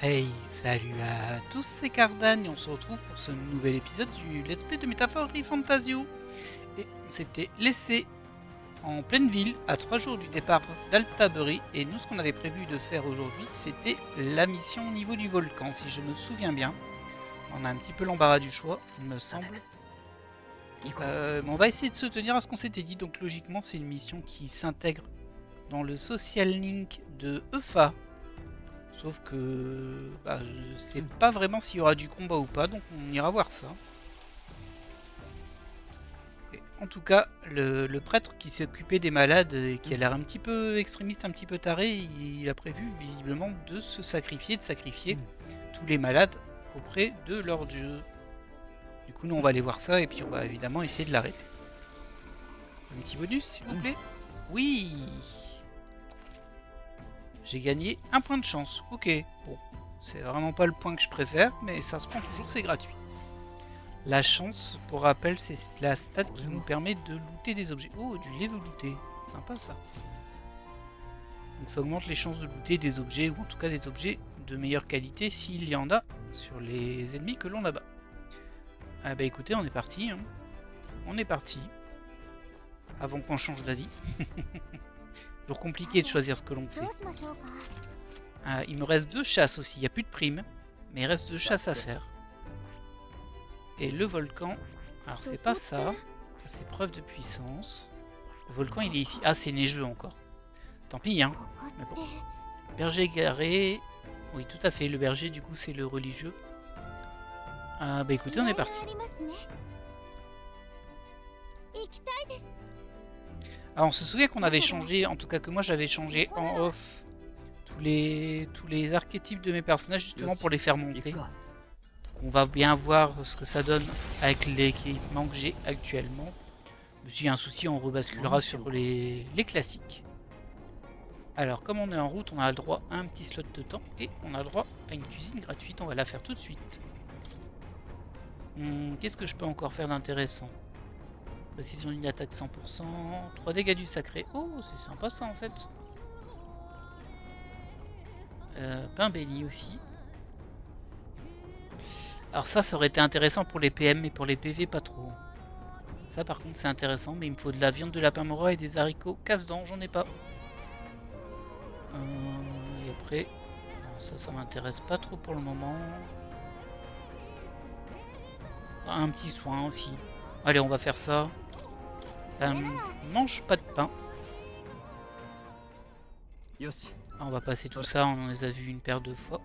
Hey, salut à tous, c'est Cardan et on se retrouve pour ce nouvel épisode du Let's Play de Métaphorie Fantasio. Et on s'était laissé en pleine ville à 3 jours du départ d'Altabury et nous ce qu'on avait prévu de faire aujourd'hui c'était la mission au niveau du volcan si je me souviens bien. On a un petit peu l'embarras du choix il me semble. Mais on va essayer de se tenir à ce qu'on s'était dit, donc logiquement c'est une mission qui s'intègre dans le social link de EFA. Sauf que je sais pas vraiment s'il y aura du combat ou pas, donc on ira voir ça. Et en tout cas, le prêtre qui s'est occupé des malades et qui a l'air un petit peu extrémiste, un petit peu taré, il a prévu visiblement de se sacrifier, de sacrifier tous les malades auprès de leur dieu. Du coup, nous on va aller voir ça et puis on va évidemment essayer de l'arrêter. Un petit bonus, s'il vous plaît. Oui! J'ai gagné un point de chance. Ok, bon. C'est vraiment pas le point que je préfère, mais ça se prend toujours, c'est gratuit. La chance, pour rappel, c'est la stat qui nous permet de looter des objets. Oh, du level looté. Sympa ça. Donc ça augmente les chances de looter des objets, ou en tout cas des objets de meilleure qualité s'il y en a sur les ennemis que l'on abat. Ah bah écoutez, on est parti. Hein. On est parti. Avant qu'on change d'avis. Toujours compliqué de choisir ce que l'on fait. Il me reste 2 chasses aussi, il n'y a plus de primes, mais il reste 2 chasses à faire. Et le volcan, alors c'est pas ça, c'est preuve de puissance. Le volcan il est ici, ah c'est neigeux encore. Tant pis hein, mais bon. Berger égaré, oui tout à fait, le berger du coup c'est le religieux. Bah écoutez on est parti. Alors on se souvient qu'on avait changé, en tout cas que moi j'avais changé en off tous les archétypes de mes personnages justement pour les faire monter. Donc on va bien voir ce que ça donne avec l'équipement que j'ai actuellement. Mais s'il y a un souci on rebasculera sur les classiques. Alors comme on est en route on a le droit à un petit slot de temps et on a le droit à une cuisine gratuite, on va la faire tout de suite. Qu'est-ce que je peux encore faire d'intéressant? Précision d'une attaque 100%, 3 dégâts du sacré. Oh, c'est sympa ça en fait. Pain béni aussi. Alors ça aurait été intéressant pour les PM, mais pour les PV pas trop. Ça par contre c'est intéressant, mais il me faut de la viande de lapin mora et des haricots casse-dents, j'en ai pas. Et après, ça m'intéresse pas trop pour le moment. Un petit soin aussi. Allez, on va faire ça. Mange pas de pain. On va passer tout ça, on les a vus une paire de fois.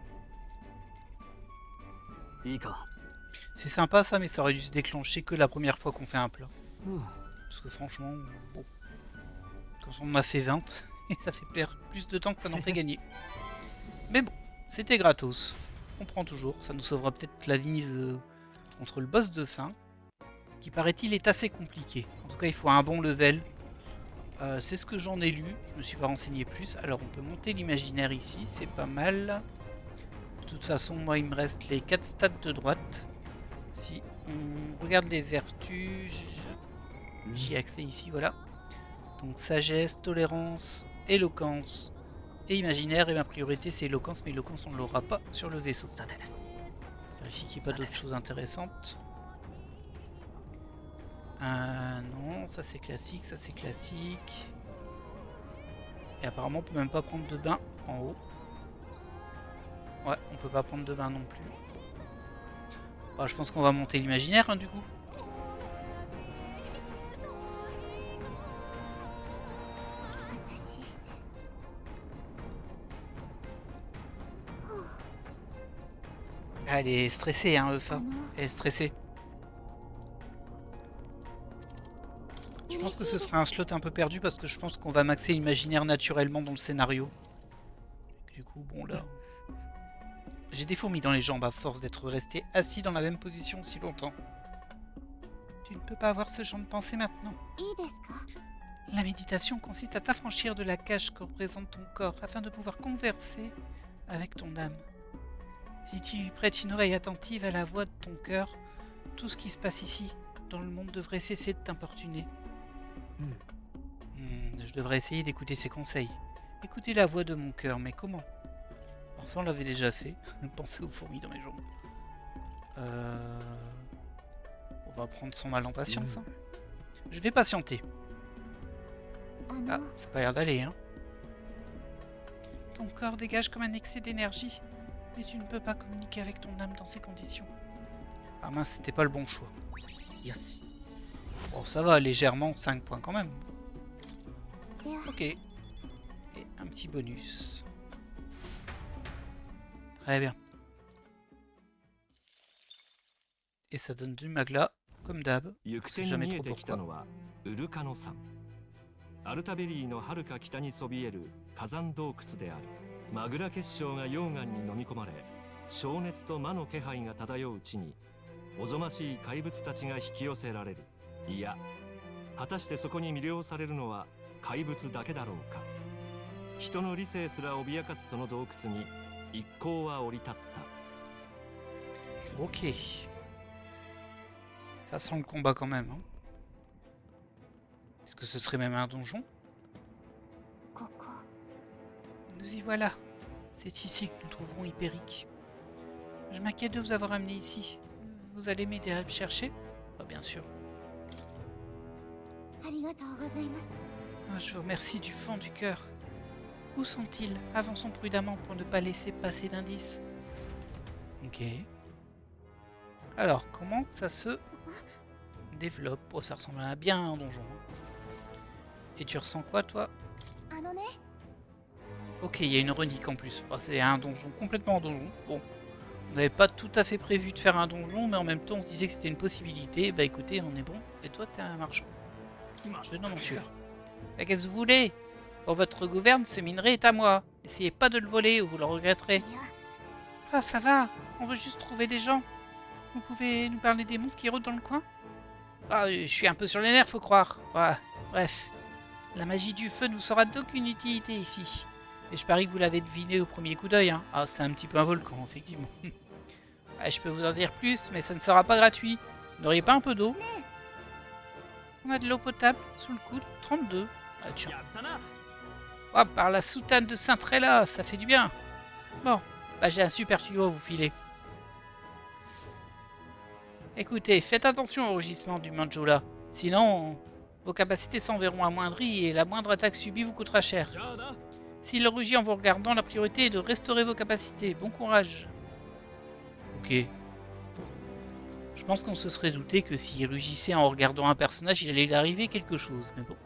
C'est sympa ça, mais ça aurait dû se déclencher que la première fois qu'on fait un plat. Parce que franchement, bon, quand on en a fait 20, ça fait perdre plus de temps que ça n'en fait gagner. Mais bon, c'était gratos. On prend toujours, ça nous sauvera peut-être la mise contre le boss de fin, qui paraît-il est assez compliqué. En tout cas, il faut un bon level. C'est ce que j'en ai lu, je me suis pas renseigné plus. Alors on peut monter l'imaginaire ici, c'est pas mal. De toute façon, moi il me reste les 4 stats de droite. Si on regarde les vertus, j'y ai accès ici, voilà. Donc sagesse, tolérance, éloquence et imaginaire. Et ma priorité c'est éloquence, mais éloquence on ne l'aura pas sur le vaisseau. Vérifie qu'il n'y a pas d'autres choses intéressantes. Non, ça c'est classique, ça c'est classique. Et apparemment on peut même pas prendre de bain en haut. Ouais, on peut pas prendre de bain non plus. Bah, je pense qu'on va monter l'imaginaire hein, du coup. Ah, elle est stressée hein, Eufa. Elle est stressée. Je pense que ce sera un slot un peu perdu parce que je pense qu'on va maxer l'imaginaire naturellement dans le scénario. Du coup, bon là... J'ai des fourmis dans les jambes à force d'être resté assis dans la même position si longtemps. Tu ne peux pas avoir ce genre de pensée maintenant. La méditation consiste à t'affranchir de la cage que représente ton corps afin de pouvoir converser avec ton âme. Si tu prêtes une oreille attentive à la voix de ton cœur, tout ce qui se passe ici, dans le monde, devrait cesser de t'importuner. Je devrais essayer d'écouter ses conseils. Écouter la voix de mon cœur, mais comment? Alors ça on l'avait déjà fait. Pensez aux fourmis dans mes jambes. On va prendre son mal en patience. Hein. Je vais patienter. Ah, ça a pas l'air d'aller, hein. Ton corps dégage comme un excès d'énergie, mais tu ne peux pas communiquer avec ton âme dans ces conditions. Ah mince, c'était pas le bon choix. Yes. Bon, ça va, légèrement, 5 points quand même. Ok. Et un petit bonus. Très bien. Et ça donne du magla, comme d'hab. Je sais jamais trop pourquoi. アルタベリーのはるか北にそびえる火山洞窟である。マグラ結晶が溶岩に飲み込まれ、灼熱と魔の気配が漂う地におぞましい怪物たちが引き寄せられる。いや、果たしてそこに魅了されるのは怪物だけだろうか。人の理性すら脅かすその洞窟に一行は降り立った。 Ok. Ça sent le combat quand même. Hein. Est-ce que ce serait même un donjon? Nous y voilà. C'est ici que nous trouverons Hyperic. Je m'inquiète de vous avoir amené ici. Vous allez m'aider à me chercher? Oh, bien sûr. Ah, je vous remercie du fond du cœur. Où sont-ils? Avançons prudemment pour ne pas laisser passer d'indices. Ok. Alors, comment ça se développe? Oh, ça ressemble à bien un donjon. Et tu ressens quoi, toi? Ok, il y a une relique en plus. Oh, c'est un donjon, complètement un donjon. Bon, on n'avait pas tout à fait prévu de faire un donjon, mais en même temps, on se disait que c'était une possibilité. Bah écoutez, on est bon. Et toi, t'es un marchand. Je n'en suis sûr. Qu'est-ce que vous voulez? Pour votre gouverne, ce minerai est à moi. Essayez pas de le voler ou vous le regretterez. Ah, ça va. On veut juste trouver des gens. Vous pouvez nous parler des monstres qui rôdent dans le coin? Ah, je suis un peu sur les nerfs, faut croire. Ouais, bref. La magie du feu ne vous sera d'aucune utilité ici. Et je parie que vous l'avez deviné au premier coup d'œil. Hein. Ah, c'est un petit peu un volcan, effectivement. Je peux vous en dire plus, mais ça ne sera pas gratuit. Vous n'auriez pas un peu d'eau? On a de l'eau potable sous le coude, 32. Ah, tiens. Oh, par la soutane de Saint-Tréla, ça fait du bien. Bon, bah j'ai un super tuyau à vous filer. Écoutez, faites attention au rugissement du Manjula. Sinon, vos capacités s'en verront amoindries et la moindre attaque subie vous coûtera cher. S'il rugit en vous regardant, la priorité est de restaurer vos capacités. Bon courage. Ok. Je pense qu'on se serait douté que s'il rugissait en regardant un personnage, il allait lui arriver quelque chose. Mais bon.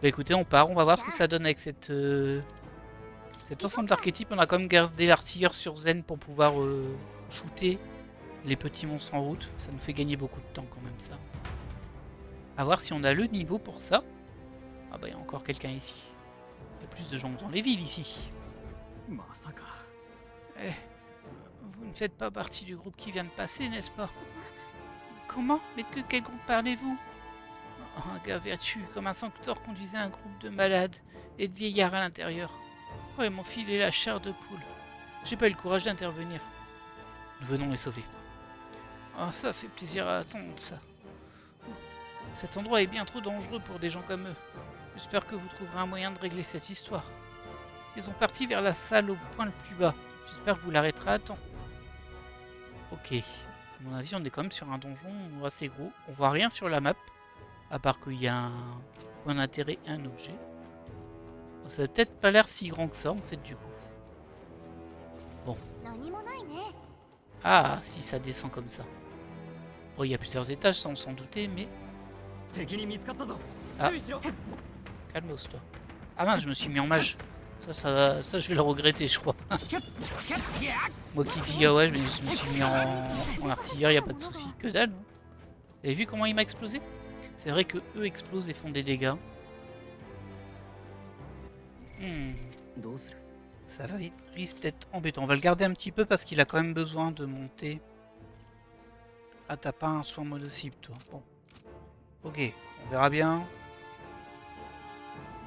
Bah écoutez, on part. On va voir ce que ça donne avec cet ensemble d'archétypes. On a quand même gardé l'artilleur sur Zen pour pouvoir shooter les petits monstres en route. Ça nous fait gagner beaucoup de temps quand même, ça. A voir si on a le niveau pour ça. Ah bah il y a encore quelqu'un ici. Il y a plus de gens que dans les villes ici. Eh, vous ne faites pas partie du groupe qui vient de passer, n'est-ce pas? Comment? Mais de quel groupe parlez-vous? Un gars vertueux comme un sancteur conduisait un groupe de malades et de vieillards à l'intérieur. Oh, ils m'ont filé la chair de poule. J'ai pas eu le courage d'intervenir. Nous venons les sauver. Oh, ça fait plaisir à attendre, ça. Cet endroit est bien trop dangereux pour des gens comme eux. J'espère que vous trouverez un moyen de régler cette histoire. Ils sont partis vers la salle au point le plus bas. J'espère que vous l'arrêterez à temps. Ok. À mon avis, on est quand même sur un donjon assez gros. On voit rien sur la map. À part qu'il y a un point d'intérêt et un objet. Bon, ça n'a peut-être pas l'air si grand que ça, en fait, du coup. Bon. Ah, si ça descend comme ça. Bon, il y a plusieurs étages, sans s'en douter, mais... Ah. Calmos, toi. Ah mince, je me suis mis en mage. Ça, je vais le regretter, je crois. Moi qui dis, ah ouais, je me suis mis en artilleur, il n'y a pas de souci. Que dalle. Vous avez vu comment il m'a explosé? C'est vrai que eux explosent et font des dégâts. Ça risque d'être embêtant. On va le garder un petit peu parce qu'il a quand même besoin de monter. Ah, t'as pas un soin mono-cible, toi. Bon. Ok, on verra bien.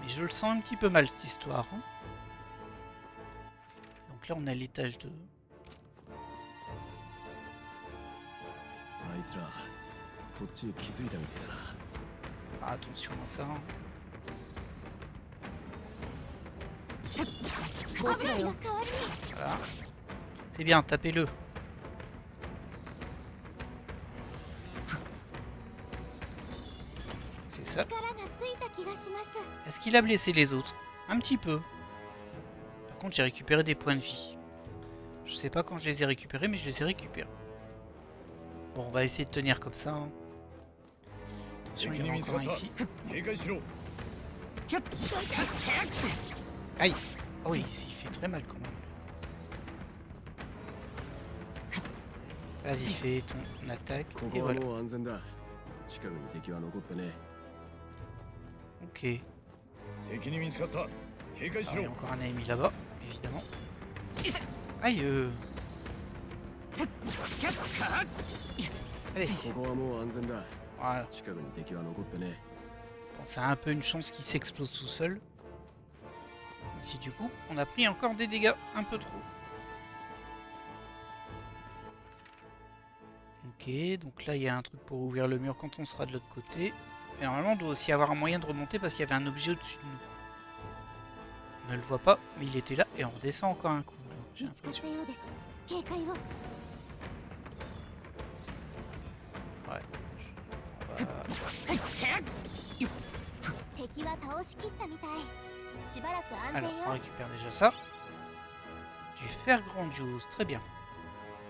Mais je le sens un petit peu mal, cette histoire. Hein. Donc là, on a l'étage 2. Ah, attention à ça. Voilà. C'est bien, tapez-le. C'est ça. Est-ce qu'il a blessé les autres? Un petit peu. Par contre, j'ai récupéré des points de vie. Je sais pas quand je les ai récupérés, mais je les ai récupérés. Bon, on va essayer de tenir comme ça. Hein. Attention, il y en a encore un ici. Aïe! Oh oui, il fait très mal quand même. Vas-y, fais ton attaque. Et voilà. Ok. Alors, il y a encore un ennemi là-bas, évidemment. Aïe! Allez. Voilà. Bon, ça a un peu une chance qu'il s'explose tout seul. Même si du coup, on a pris encore des dégâts un peu trop. Ok, donc là il y a un truc pour ouvrir le mur quand on sera de l'autre côté. Et normalement on doit aussi avoir un moyen de remonter parce qu'il y avait un objet au-dessus de nous. On ne le voit pas, mais il était là et on redescend encore un coup. J'ai l'impression. Ouais. Alors, on récupère déjà ça. Du fer grandiose, très bien.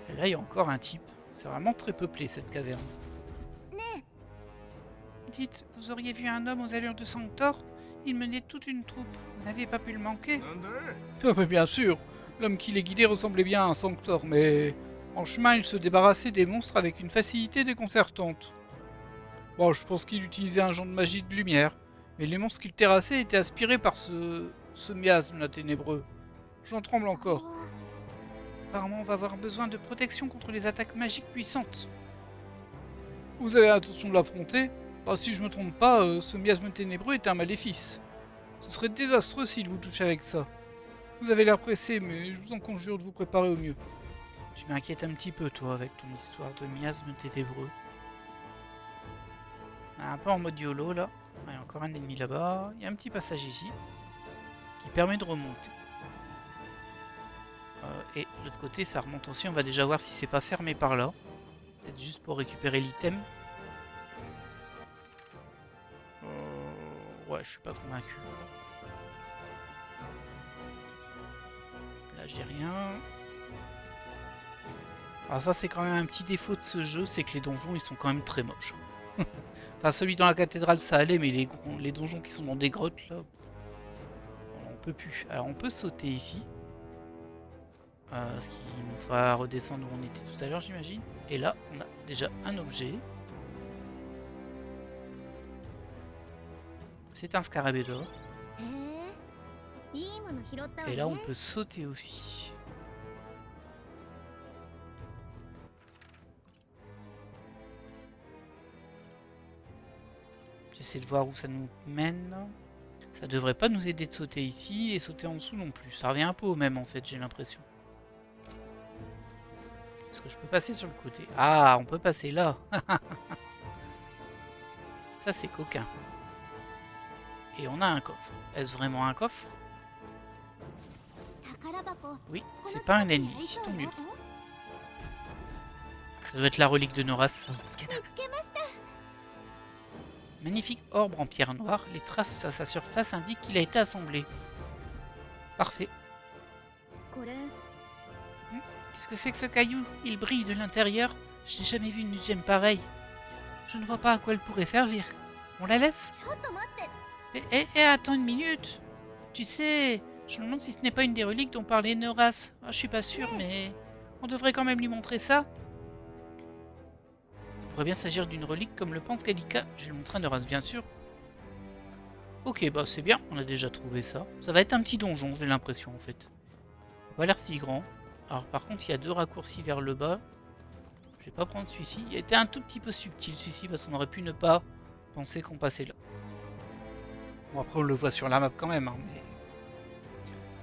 Et là, il y a encore un type. C'est vraiment très peuplé, cette caverne. Dites, vous auriez vu un homme aux allures de Sanctor? Il menait toute une troupe. Vous n'avez pas pu le manquer? Oh, mais bien sûr. L'homme qui les guidait ressemblait bien à un Sanctor, mais... En chemin, il se débarrassait des monstres avec une facilité déconcertante. Bon, je pense qu'il utilisait un genre de magie de lumière. Mais les monstres qu'il terrassait étaient aspirés par ce miasme là ténébreux. J'en tremble encore. Apparemment, on va avoir besoin de protection contre les attaques magiques puissantes. Vous avez l'intention de l'affronter? Bah, si je me trompe pas, ce miasme ténébreux est un maléfice. Ce serait désastreux s'il vous touchait avec ça. Vous avez l'air pressé, mais je vous en conjure de vous préparer au mieux. Tu m'inquiètes un petit peu, toi, avec ton histoire de miasme ténébreux. Un peu en mode YOLO, là. Il y a encore un ennemi là-bas. Il y a un petit passage ici qui permet de remonter. Et de l'autre côté, ça remonte aussi. On va déjà voir si c'est pas fermé par là. Peut-être juste pour récupérer l'item. Ouais, je suis pas convaincu. Là, j'ai rien. Alors ça, c'est quand même un petit défaut de ce jeu, c'est que les donjons, ils sont quand même très moches. Enfin, celui dans la cathédrale, ça allait, mais les donjons qui sont dans des grottes, là, on peut plus. Alors, on peut sauter ici. Ce qui nous fera redescendre où on était tout à l'heure, j'imagine. Et là, on a déjà un objet. C'est un scarabée d'or. Et là, on peut sauter aussi. J'essaie de voir où ça nous mène. Ça devrait pas nous aider de sauter ici et sauter en dessous non plus. Ça revient un peu au même en fait, j'ai l'impression. Est-ce que je peux passer sur le côté? Ah, on peut passer là. Ça c'est coquin. Et on a un coffre. Est-ce vraiment un coffre? Oui, c'est pas un ennemi, tant mieux. Ça doit être la relique de Noras, ça. Magnifique orbe en pierre noire, les traces à sa surface indiquent qu'il a été assemblé. Parfait. Qu'est-ce que c'est que ce caillou? Il brille de l'intérieur. Je n'ai jamais vu une gemme pareille. Je ne vois pas à quoi elle pourrait servir. On la laisse? Attends une minute. Tu sais, je me demande si ce n'est pas une des reliques dont parlait Noras. Je suis pas sûr, mais on devrait quand même lui montrer ça. Il pourrait bien s'agir d'une relique comme le pense Gallica. Je vais le montrer à Noras, bien sûr. Ok, bah c'est bien, on a déjà trouvé ça. Ça va être un petit donjon, j'ai l'impression, en fait. Il n'a pas l'air si grand. Alors par contre, il y a deux raccourcis vers le bas. Je vais pas prendre celui-ci. Il était un tout petit peu subtil, celui-ci, parce qu'on aurait pu ne pas penser qu'on passait là. Bon, après, on le voit sur la map quand même, hein, mais...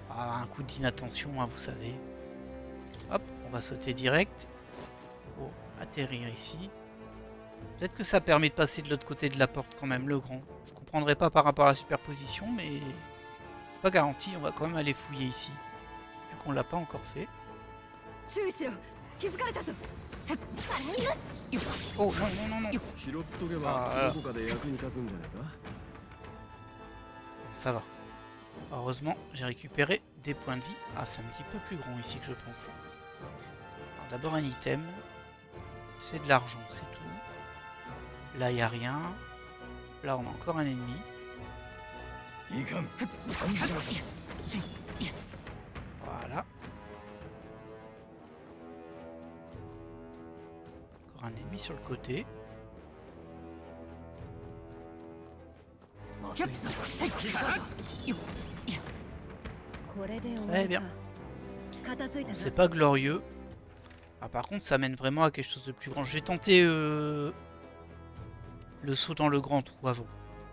Ah, un coup d'inattention, hein, vous savez. Hop, on va sauter direct. Pour atterrir ici. Peut-être que ça permet de passer de l'autre côté de la porte quand même, le grand. Je comprendrai pas par rapport à la superposition, mais... Pas garanti, on va quand même aller fouiller ici. Vu qu'on l'a pas encore fait. 注意しろ。気づかれたぞ。さ払います。 Oh non, non, non, non. 拾っとけばどこかで役に立つんじゃないか。 Ça va. Heureusement, j'ai récupéré des points de vie. Ah, c'est un petit peu plus grand ici que je pensais. Alors d'abord un item. C'est de l'argent, c'est tout. Là, il n'y a rien. Là, on a encore un ennemi. Voilà. Encore un ennemi sur le côté. Très bien. Bon, c'est pas glorieux. Ah, par contre, ça mène vraiment à quelque chose de plus grand. Je vais tenter le saut dans le grand trou avant.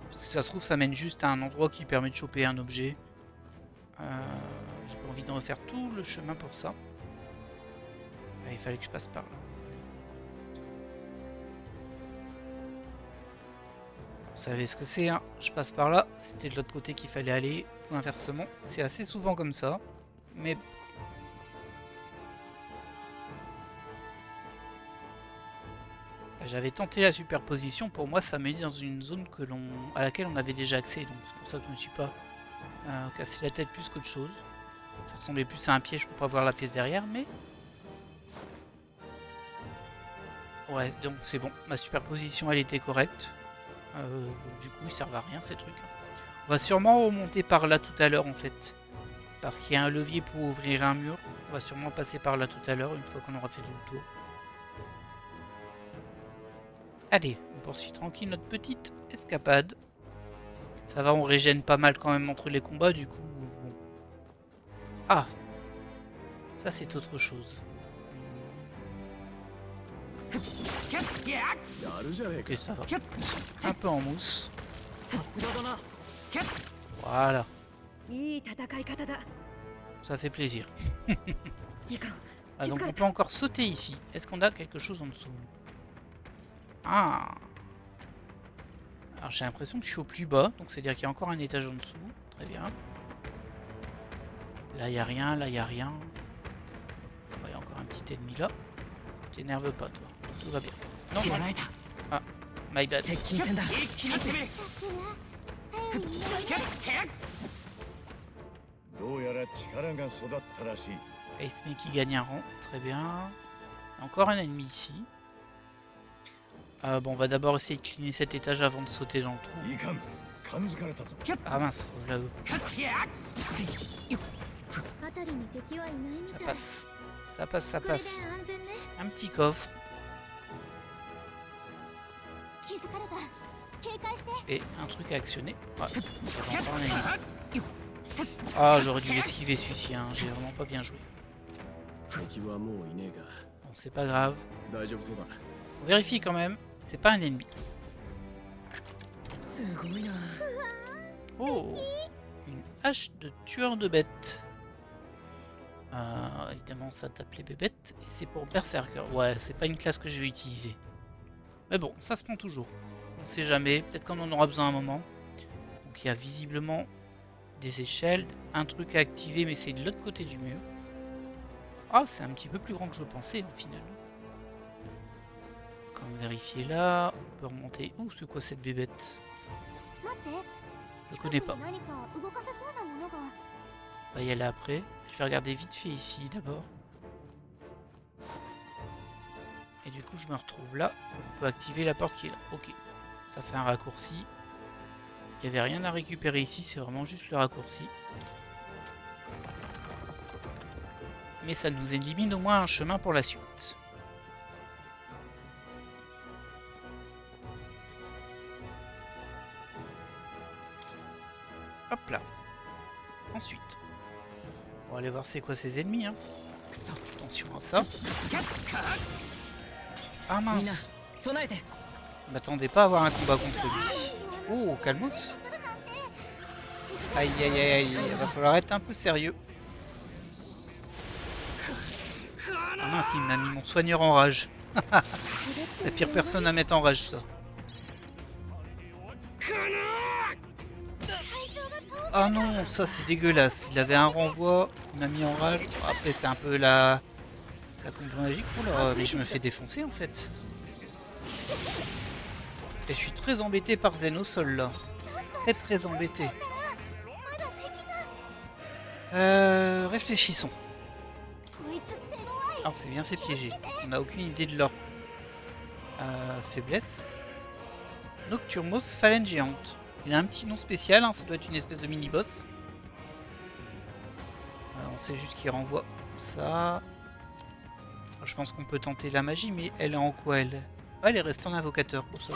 Parce que ça se trouve, ça mène juste à un endroit qui permet de choper un objet. J'ai pas envie de refaire tout le chemin pour ça. Ah, il fallait que je passe par là. Vous savez ce que c'est, hein? Je passe par là. C'était de l'autre côté qu'il fallait aller. Ou inversement. C'est assez souvent comme ça. Mais... J'avais tenté la superposition, pour moi ça m'a mis dans une zone à laquelle on avait déjà accès, donc c'est pour ça que je ne me suis pas cassé la tête plus qu'autre chose. Ça ressemblait plus à un piège pour pas voir la pièce derrière, mais... Ouais, donc c'est bon, ma superposition elle était correcte. Du coup ils servent à rien ces trucs. On va sûrement remonter par là tout à l'heure en fait. Parce qu'il y a un levier pour ouvrir un mur. On va sûrement passer par là tout à l'heure, une fois qu'on aura fait tout le tour. Allez, on poursuit tranquille notre petite escapade. Ça va, on régène pas mal quand même entre les combats, du coup... Bon. Ah! Ça, c'est autre chose. Ok, ça va. Ils sont un peu en mousse. Voilà. Ça fait plaisir. Ah, donc on peut encore sauter ici. Est-ce qu'on a quelque chose en dessous? Ah. Alors j'ai l'impression que je suis au plus bas, donc c'est-à-dire qu'il y a encore un étage en dessous. Très bien. Là il n'y a rien, là il n'y a rien. Il y a encore un petit ennemi là. T'énerve pas toi, tout va bien. Non, non. Ah, my bad. Ace qui gagne un rang, très bien. Encore un ennemi ici. Bon, on va d'abord essayer de cleaner cet étage avant de sauter dans le trou. Ah mince, là-haut. Ça passe. Ça passe, ça passe. Un petit coffre. Et un truc à actionner. Ouais, ah, j'aurais dû l'esquiver celui-ci, hein. J'ai vraiment pas bien joué. Bon, c'est pas grave. On vérifie quand même. C'est pas un ennemi. Oh, une hache de tueur de bêtes. Évidemment, ça tape les bébêtes. Et c'est pour Berserker. Ouais, c'est pas une classe que je vais utiliser. Mais bon, ça se prend toujours. On sait jamais. Peut-être qu'on en aura besoin un moment. Donc il y a visiblement des échelles. Un truc à activer, mais c'est de l'autre côté du mur. Ah, c'est un petit peu plus grand que je pensais, finalement. On va vérifier là, on peut remonter. Ouh, c'est quoi cette bébête? Je connais pas. On va y aller après. Je vais regarder vite fait ici d'abord. Et du coup, je me retrouve là. On peut activer la porte qui est là. Ok, ça fait un raccourci. Il n'y avait rien à récupérer ici, c'est vraiment juste le raccourci. Mais ça nous élimine au moins un chemin pour la suite. Hop là. Ensuite, on va aller voir c'est quoi ses ennemis. Hein. Attention à ça. Ah mince. Je m'attendais pas à avoir un combat contre lui. Oh, calmos. Aïe aïe aïe aïe. Il va falloir être un peu sérieux. Ah mince, il m'a mis mon soigneur en rage. La pire personne à mettre en rage, ça. Ah non, ça c'est dégueulasse. Il avait un renvoi, il m'a mis en rage. Après c'est un peu la combo magique. Oh là, mais je me fais défoncer en fait. Et je suis très embêté par Zen au sol là. Très embêté. Réfléchissons. Alors c'est bien fait piéger. On n'a aucune idée de leur faiblesse. Nocturmos phalène géante. Il a un petit nom spécial, hein, ça doit être une espèce de mini-boss. On sait juste qu'il renvoie ça. Alors, je pense qu'on peut tenter la magie, mais elle est en quoi elle? Ah, elle est restée en invocateur pour ça.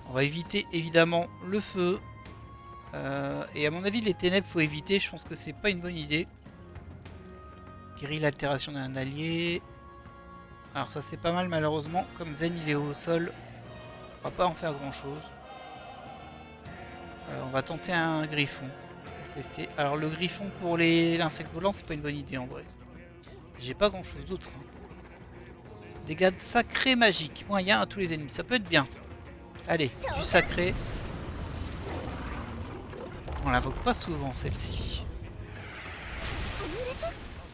On va éviter évidemment le feu. Et à mon avis les ténèbres faut éviter, je pense que c'est pas une bonne idée. Guérit l'altération d'un allié. Alors ça c'est pas mal malheureusement, comme Zen il est au sol, on va pas en faire grand chose. On va tenter un griffon. Pour tester. Alors le griffon pour l'insecte volant c'est pas une bonne idée en vrai. J'ai pas grand chose d'autre. Hein. Dégâts sacrés magiques, moyen à tous les ennemis, ça peut être bien. Allez, du sacré. On l'invoque pas souvent celle-ci.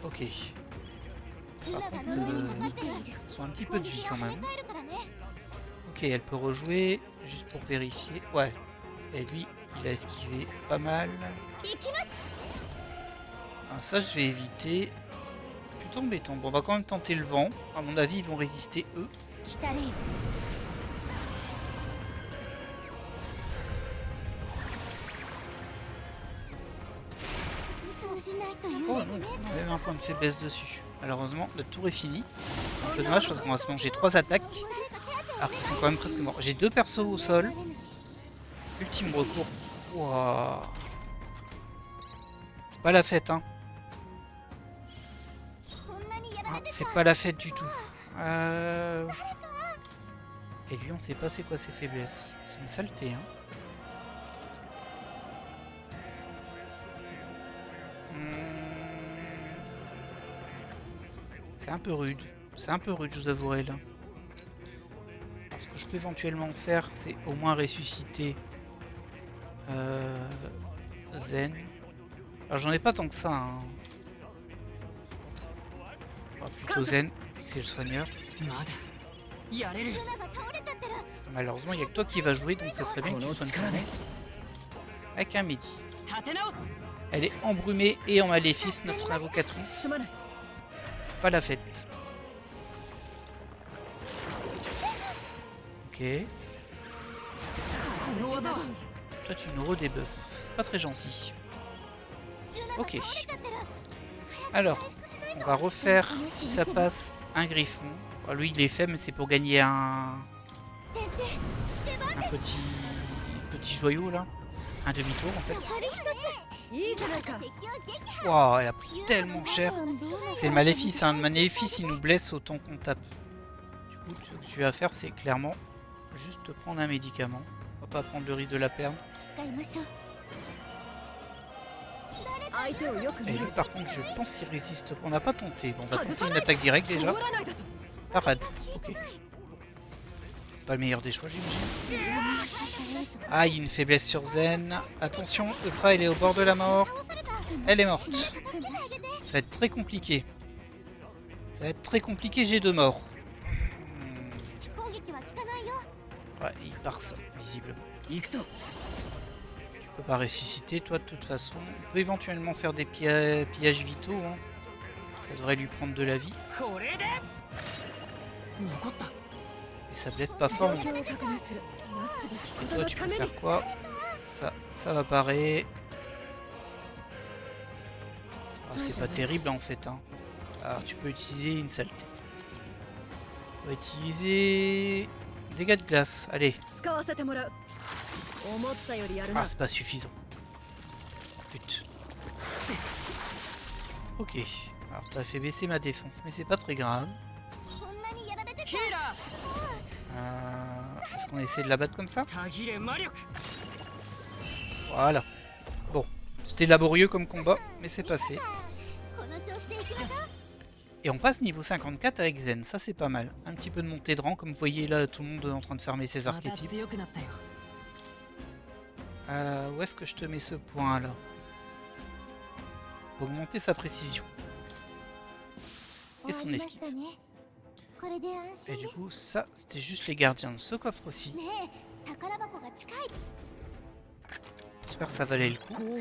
Ok. Par contre, ils ont un petit peu de vie quand même. Ok, elle peut rejouer juste pour vérifier. Ouais. Et lui, il a esquivé pas mal. Alors ça, je vais éviter. Plutôt embêtant. Bon, on va quand même tenter le vent. À mon avis, ils vont résister eux. Oh non, on a même un point de faiblesse dessus. Malheureusement, notre tour est fini. Un peu dommage parce qu'on va se manger 3 attaques. Alors qu'ils sont quand même presque morts. J'ai 2 persos au sol. Ultime recours. Wow. C'est pas la fête, hein. Ah, c'est pas la fête du tout. Et lui, on sait pas c'est quoi ses faiblesses. C'est une saleté, hein. C'est un peu rude. C'est un peu rude, je vous avouerai là. Alors, ce que je peux éventuellement faire, c'est au moins ressusciter Zen. Alors j'en ai pas tant que ça. Hein. On va plutôt Zen, vu que c'est le soigneur. Malheureusement, il n'y a que toi qui va jouer, donc ça serait bien que tu soignes Kane. Avec un midi. Elle est embrumée et en maléfice, notre invocatrice. Pas la fête. Ok. Toi tu nous redebuffes. C'est pas très gentil. Ok. Alors, on va refaire, si ça passe, un griffon. Alors, lui il est fait mais c'est pour gagner un petit joyau là. Un demi-tour en fait. Wow, elle a pris tellement cher. C'est le maléfice, hein. Le maléfice il nous blesse autant qu'on tape. Du coup, ce que tu vas faire, c'est clairement juste prendre un médicament. On va pas prendre le risque de la perdre. Et lui, par contre, je pense qu'il résiste. On n'a pas tenté. Bon, on va tenter une attaque directe déjà. Parade. Ok. Pas le meilleur des choix, j'imagine. Ah, il y a une faiblesse sur Zen. Attention, Eufa, elle est au bord de la mort. Elle est morte. Ça va être très compliqué. Ça va être très compliqué, j'ai 2 morts. Ouais, il part ça, visiblement. Tu peux pas ressusciter, toi, de toute façon. On peut éventuellement faire des pillages vitaux. Hein. Ça devrait lui prendre de la vie. Et ça blesse pas fort. Et toi, tu peux faire quoi? Ça va parer. Oh, c'est pas terrible en fait. Hein. Alors, tu peux utiliser une saleté. On va utiliser dégâts de glace. Allez. Ah, c'est pas suffisant. Putain. Ok. Alors, t'as fait baisser ma défense, mais c'est pas très grave. Est-ce qu'on essaie de la battre comme ça? Voilà. Bon, c'était laborieux comme combat, mais c'est passé. Et on passe niveau 54 avec Zen, ça c'est pas mal. Un petit peu de montée de rang, comme vous voyez là, tout le monde est en train de fermer ses archétypes. Où est-ce que je te mets ce point là? Augmenter sa précision. Et son esquive. Et du coup, ça, c'était juste les gardiens de ce coffre aussi. J'espère que ça valait le coup.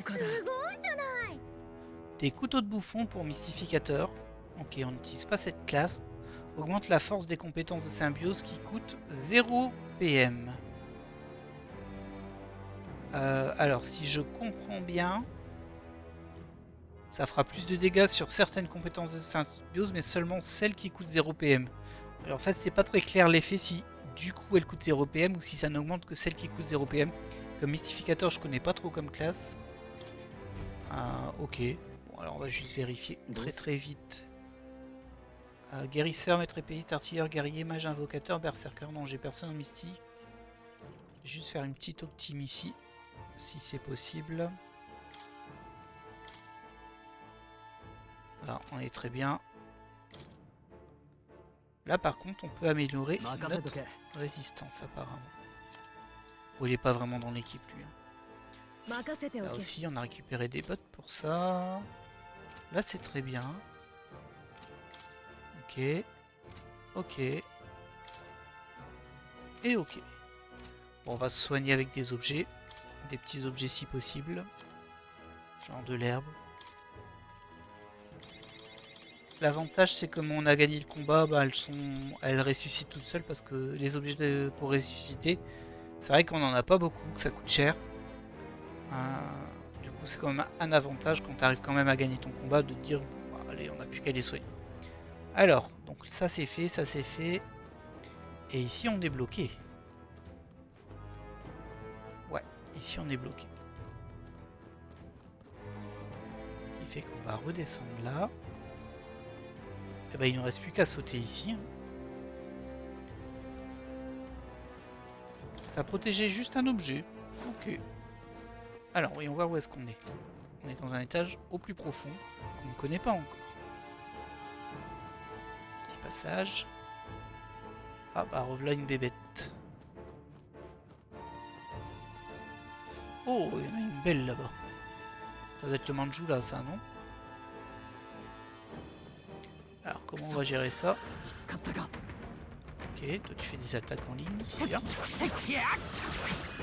Des couteaux de bouffon pour mystificateur. Ok, on n'utilise pas cette classe. Augmente la force des compétences de symbiose qui coûte 0 PM. Alors, si je comprends bien, ça fera plus de dégâts sur certaines compétences de symbiose, mais seulement celles qui coûtent 0 PM. Alors, en fait, c'est pas très clair l'effet si du coup elle coûte 0 PM ou si ça n'augmente que celles qui coûtent 0 PM. Comme mystificateur, je connais pas trop comme classe. Ok. Bon, alors on va juste vérifier très vite. Guérisseur, maître épéiste, artilleur, guerrier, mage, invocateur, berserker. Non, j'ai personne en mystique. Je vais juste faire une petite optime ici, si c'est possible. Là, on est très bien. Là, par contre, on peut améliorer notre résistance, apparemment. Bon, il est pas vraiment dans l'équipe, lui. Là aussi, on a récupéré des bottes pour ça. Là, c'est très bien. Ok. Ok. Et ok. Bon, on va se soigner avec des objets. Des petits objets si possible. Genre de l'herbe. L'avantage, c'est que comme on a gagné le combat, bah, elles ressuscitent toutes seules parce que les objets pour ressusciter, c'est vrai qu'on n'en a pas beaucoup, que ça coûte cher. Du coup, c'est quand même un avantage quand tu arrives quand même à gagner ton combat de te dire bah, allez, on n'a plus qu'à les soigner. Alors, donc ça c'est fait, ça c'est fait. Et ici on est bloqué. Ouais, ici on est bloqué. Ce qui fait qu'on va redescendre là. Et ben il ne reste plus qu'à sauter ici. Ça protégeait juste un objet. Ok. Alors, voyons voir où est-ce qu'on est. On est dans un étage au plus profond, qu'on ne connaît pas encore. Petit passage. Ah bah revoilà une bébête. Oh, il y en a une belle là-bas. Ça doit être le Manjou là, ça, non? Alors, comment on va gérer ça? Ok, toi tu fais des attaques en ligne, c'est bien.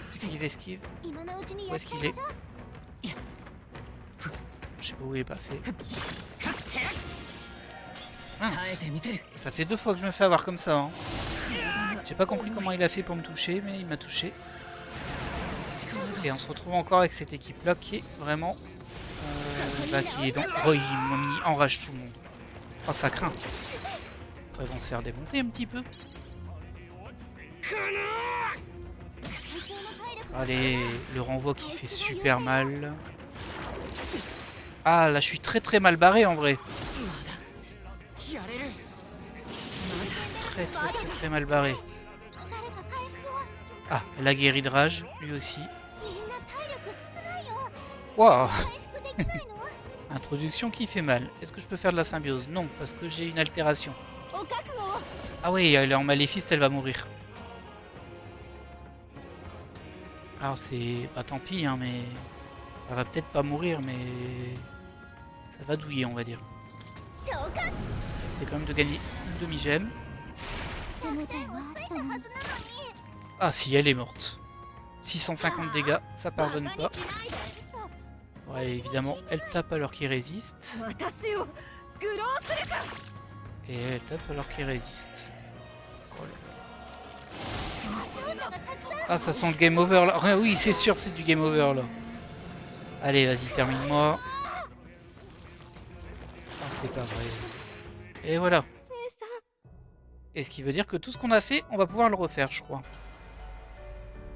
Esquive, esquive. Où est-ce qu'il est? Je sais pas où il est passé. Mince. Ça fait 2 fois que je me fais avoir comme ça. Hein. J'ai pas compris comment il a fait pour me toucher, mais il m'a touché. Et on se retrouve encore avec cette équipe là qui est vraiment... qui est dans... Oh, il m'a mis en rage tout le monde. Oh, ça craint. Ils vont se faire démonter un petit peu. Allez, le renvoi qui fait super mal. Ah, là, je suis très mal barré en vrai. Très mal barré. Ah, la guérie de rage, lui aussi. Waouh. Introduction qui fait mal. Est-ce que je peux faire de la symbiose? Non, parce que j'ai une altération. Ah oui, elle est en maléfice, elle va mourir. Alors c'est... Bah tant pis, hein, mais... Elle va peut-être pas mourir, mais... Ça va douiller, on va dire. C'est quand même de gagner une demi-gemme. Ah si, elle est morte. 650 dégâts, ça pardonne pas. Ouais, évidemment, elle tape alors qu'il résiste. Et elle tape alors qu'il résiste. Oh là. Ah, ça sent le game over là. Ah, oui, c'est sûr, c'est du game over là. Allez, vas-y, termine-moi. Oh, c'est pas vrai. Et voilà. Et ce qui veut dire que tout ce qu'on a fait, on va pouvoir le refaire, je crois.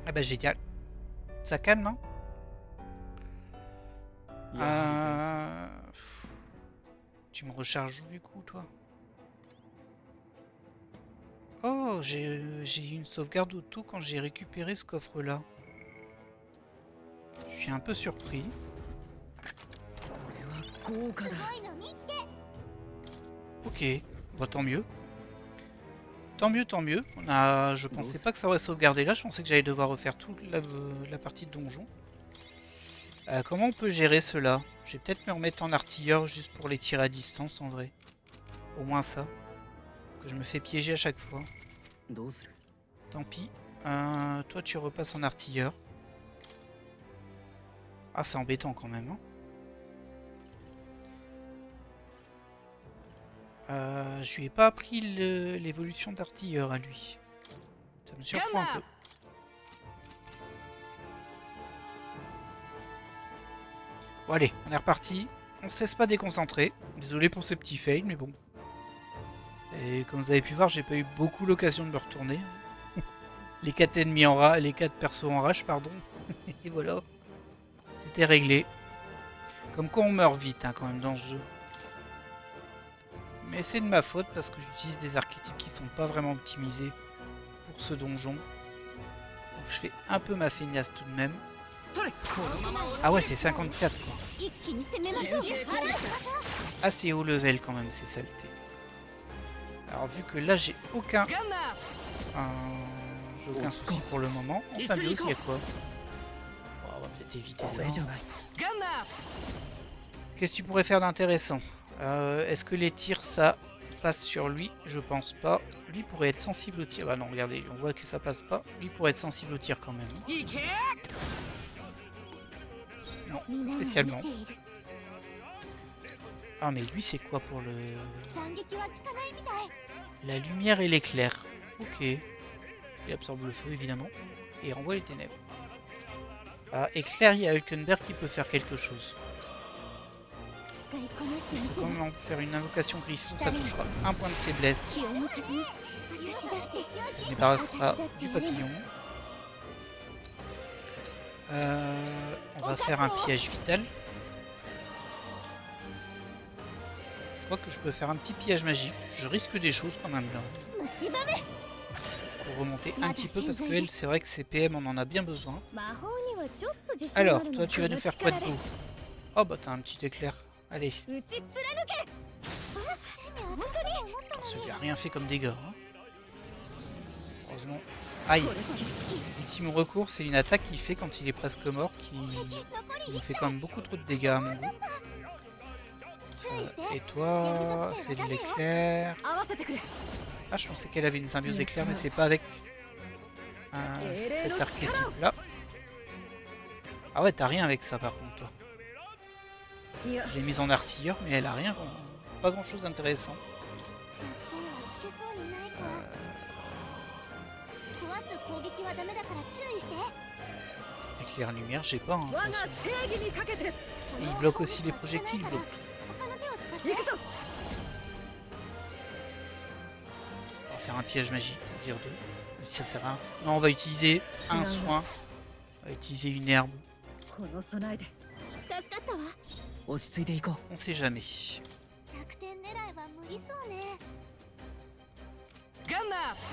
Ah bah génial. Ça calme, hein. Tu me recharges où du coup, toi? Oh, j'ai eu une sauvegarde auto quand j'ai récupéré ce coffre-là. Je suis un peu surpris. Ok, bah tant mieux. Tant mieux, tant mieux. Je pensais pas que ça aurait sauvegardé là, je pensais que j'allais devoir refaire toute la partie de donjon. Comment on peut gérer cela? Je vais peut-être me remettre en artilleur juste pour les tirs à distance en vrai. Au moins ça. Parce que je me fais piéger à chaque fois. どうする Tant pis. Toi tu repasses en artilleur. Ah c'est embêtant quand même. Hein. Je lui ai pas appris l'évolution d'artilleur à lui. Ça me surprend un peu. Bon allez, on est reparti. On se laisse pas déconcentrer. Désolé pour ces petits fails, mais bon. Et comme vous avez pu voir, j'ai pas eu beaucoup l'occasion de me retourner. Les 4 ennemis en rage, les 4 persos en rage, pardon. Et voilà. C'était réglé. Comme quoi on meurt vite hein, quand même dans ce jeu. Mais c'est de ma faute parce que j'utilise des archétypes qui sont pas vraiment optimisés pour ce donjon. Donc je fais un peu ma feignasse tout de même. Ah ouais, c'est 54 quoi. Assez haut level quand même, c'est saleté. Alors vu que là j'ai aucun souci pour le moment. En symbiose, il y a quoi? Oh, on va peut-être éviter ça. Qu'est-ce que tu pourrais faire d'intéressant? Est-ce que les tirs ça passe sur lui? Je pense pas. Lui pourrait être sensible au tir. Bah non, regardez, on voit que ça passe pas. Lui pourrait être sensible au tir quand même. Non, spécialement. Ah mais lui c'est quoi pour le... La lumière et l'éclair. Ok. Il absorbe le feu évidemment. Et il renvoie les ténèbres. Ah, éclair, il y a Hulkenberg qui peut faire quelque chose. Je peux quand même faire une invocation griffon, ça touchera un point de faiblesse. Ça débarrassera du papillon. On va faire un piège vital. Je crois que je peux faire un petit piège magique. Je risque des choses quand même là. Pour remonter un petit peu parce que elle, c'est vrai que ces PM on en a bien besoin. Alors, toi tu vas nous faire quoi de beau? Oh bah t'as un petit éclair. Allez. Celui a rien fait comme dégâts. Hein. Heureusement. Aïe. Ultime recours, c'est une attaque qu'il fait quand il est presque mort, qui nous fait quand même beaucoup trop de dégâts à mon goût. Et toi, c'est de l'éclair. Ah, je pensais qu'elle avait une symbiose éclair, mais c'est pas avec cet archétype là. Ah ouais, t'as rien avec ça par contre toi. Je l'ai mise en artilleur, mais elle a rien, pas grand chose d'intéressant. Éclair lumière, j'ai pas. Hein, et il bloque aussi les projectiles, il bloque tout. On va faire un piège magique pour dire 2. Ça sert à rien. Non, on va utiliser un soin. On va utiliser une herbe. On sait jamais.